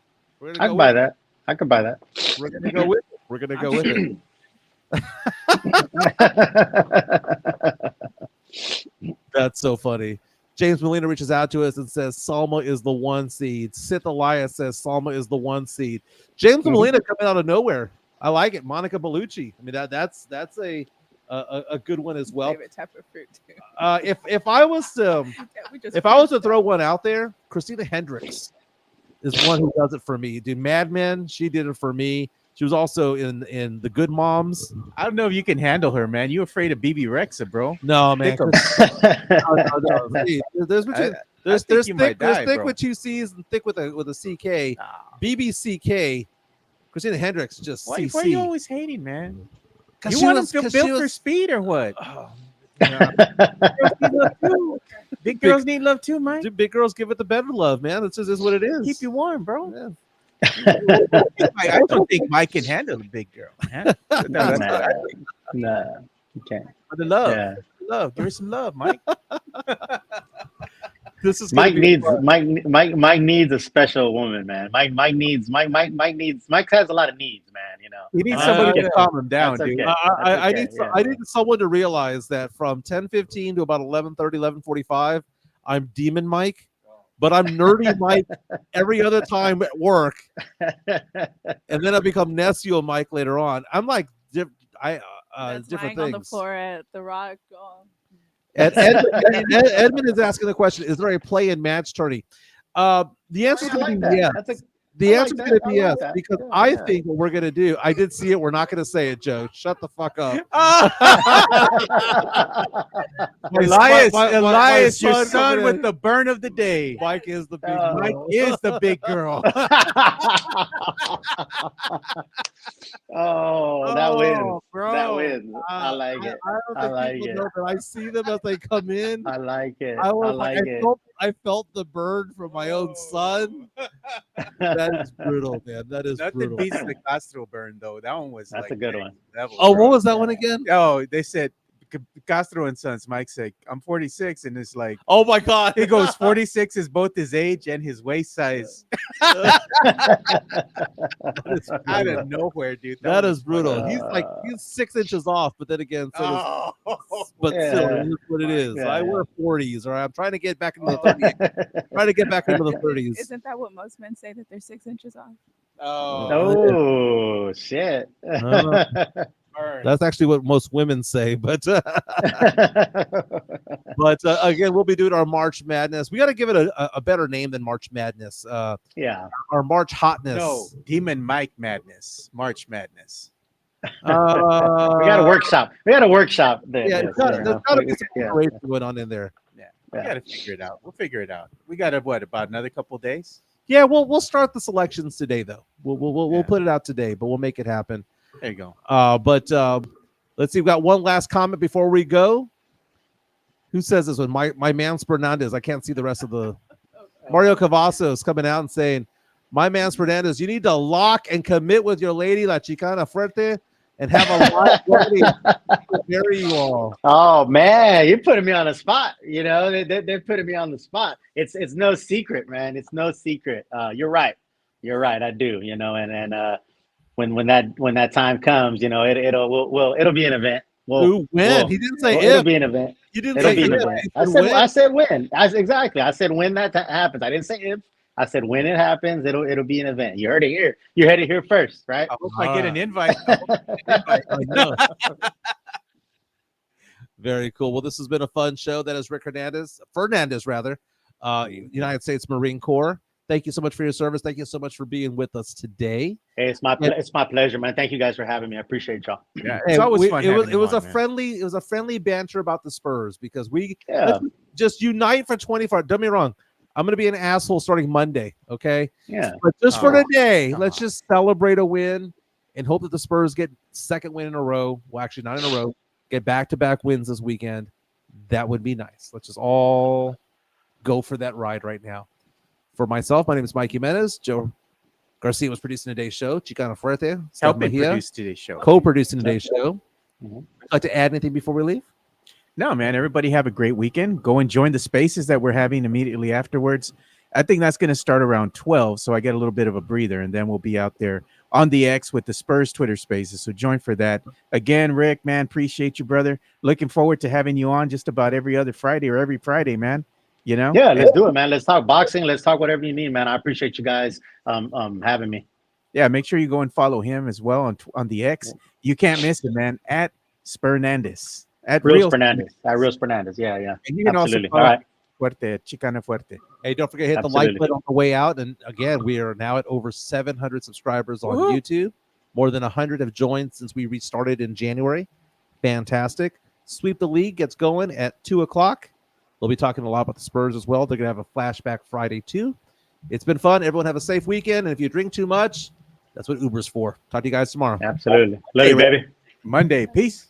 I can buy that. I could buy that. We're gonna go with it. We're gonna go with it. That's so funny. James Molina reaches out to us and says Salma is the 1 seed. Sith Elias says Salma is the 1 seed. James Molina coming out of nowhere. I like it. Monica Bellucci. I mean that's a good one as well. Favorite type of fruit too. If I was to throw one out there, Christina Hendricks is one who does it for me. Dude, Mad Men, she did it for me. She was also in The Good Moms. I don't know if you can handle her, man. You afraid of BB Rexa, bro? No, man. Thick 'em. No. See, there's between, there's think you might thick, there's die, thick bro. with two C's and thick with a CK. BBCK. Christina Hendricks just Why CC. are you always hating, man? 'Cause You she want was- them to 'cause build she for was- speed or what? Oh, Big girls need love too, Mike. dude, big girls give it the better love, man. This is what it is. Keep you warm, bro. Yeah. I don't think Mike can handle a big girl, man. No, that's Nah. what I think. Nah, you can't. For the love, Yeah. love. Give her some love, Mike. This is gonna Mike be needs fun. Mike needs a special woman, man. Mike has a lot of needs, man. You know. You need Uh, somebody to yeah. calm him down, That's dude. okay. I okay, need yeah. I need someone to realize that from 10:15 to about 11:30, 11:45, I'm Demon Mike, but I'm Nerdy Mike every other time at work, and then I become Nesio Mike later on. I'm like That's different lying things. on the floor at the Rock. Edmund is asking the question: is there a play-in match tourney? The answer is I going like to be that. yes. I The like answer is that. going to I be like yes, that. because Yeah, I yeah. think what we're going to do. I did see it. We're not going to say it, Joe. Shut the fuck up. Elias, my Elias, your son son coming with in. the burn of the day. Mike is the big. Oh. Mike is the big girl. Oh, that wins. bro. That wins. I like it. I don't I think like people it. know that I see them as they come in. I like it. I I was like like, it. I felt the burn from my own son. That is brutal, man. That is Nothing brutal. beats the Castro burn, though. That one was That's like a good next one. level, Oh, bro. what was that one again? Oh, they said Castro and Sons. Mike said, "I'm 46," and it's like Oh my god. he goes, "46 is both his age and his waist size." Out of nowhere, dude. That was is brutal. funny. He's 6 inches off, but then again, so does, Oh, but still, Yeah. it is what it is. Yeah. I wear 40s, or I'm trying to get back into the 30s. Trying to get back into the 30s. Isn't that what most men say, that they're 6 inches off? Oh shit. burn. That's actually what most women say, but again, we'll be doing our March Madness. We got to give it a better name than March Madness. Yeah. Our March Hotness. No, Demon Mike Madness, March Madness. We got a workshop. This, Yeah, you there's know. got to be some Yeah. preparation going on in there. Yeah, we Yeah. got to figure it out. We'll figure it out. We got about another couple days. Yeah, we'll start the selections today, though. We'll Yeah. put it out today, but we'll make it happen. There you go. But let's see. We got one last comment before we go. Who says this one? My man Fernandez. I can't see the rest of the. Mario Cavazos coming out and saying, "My man Fernandez, you need to lock and commit with your lady, La Chicana Fuerte, and have a live wedding to marry you all." Oh man, you're putting me on the spot. You know, they're putting me on the spot. It's no secret, man. It's no secret. You're right. You're right. I do. You know, and when that time comes, you know, it'll be an event. Who when? He didn't say It'll if. be an event. You didn't It'll say be an if. event. You I said said when. I said when. Exactly. I said when that happens. I didn't say if. I said when it happens, it'll be an event. You heard it here. You heard it here first, right? I hope I get an invite. I hope I get an invite. I know. Very cool. Well, this has been a fun show. That is Rick Fernandez, United States Marine Corps. Thank you so much for your service. Thank you so much for being with us today. Hey, it's my pleasure, man. Thank you guys for having me. I appreciate y'all. Yeah, it's always fun. It was having you a on, man. friendly banter about the Spurs because we Yeah. let's just unite for 24. Don't get me wrong. I'm gonna be an asshole starting Monday. Okay. Yeah. But just for Oh, today, come let's on. just celebrate a win and hope that the Spurs get second win in a row. Well, actually, not in a row. Get back-to-back wins this weekend. That would be nice. Let's just all go for that ride right now. For myself, my name is Mike Jimenez. Joe Garcia was producing today's show. Chicana Fuerte, Steph Helping Mejia, produce today's show. co-producing today's show. Mhm. Would you like to add anything before we leave? No, man. Everybody have a great weekend. Go and join the spaces that we're having immediately afterwards. I think that's going to start around 12, so I get a little bit of a breather, and then we'll be out there on the X with the Spurs Twitter spaces. So join for that. Again, Rick, man, appreciate you, brother. Looking forward to having you on just about every other Friday or every Friday, man. You know? Yeah, let's do it, man. Let's talk boxing. Let's talk whatever you need, man. I appreciate you guys having me. Yeah, make sure you go and follow him as well on the X. You can't miss it, man. At Spernandez. At Real Fernandez. Real Fernandez. Yeah, yeah. And you can Absolutely. also follow All right. Fuerte, Chicana Fuerte. Hey, don't forget to hit the Absolutely. like button on the way out. And again, we are now at over 700 subscribers on Woohoo. YouTube. More than 100 have joined since we restarted in January. Fantastic. Sweep the League gets going at 2 o'clock. We'll be talking a lot about the Spurs as well. They're going to have a flashback Friday too. It's been fun. Everyone have a safe weekend. And if you drink too much, that's what Uber's for. Talk to you guys tomorrow. Absolutely. Love Hey, you, baby. Monday. Peace.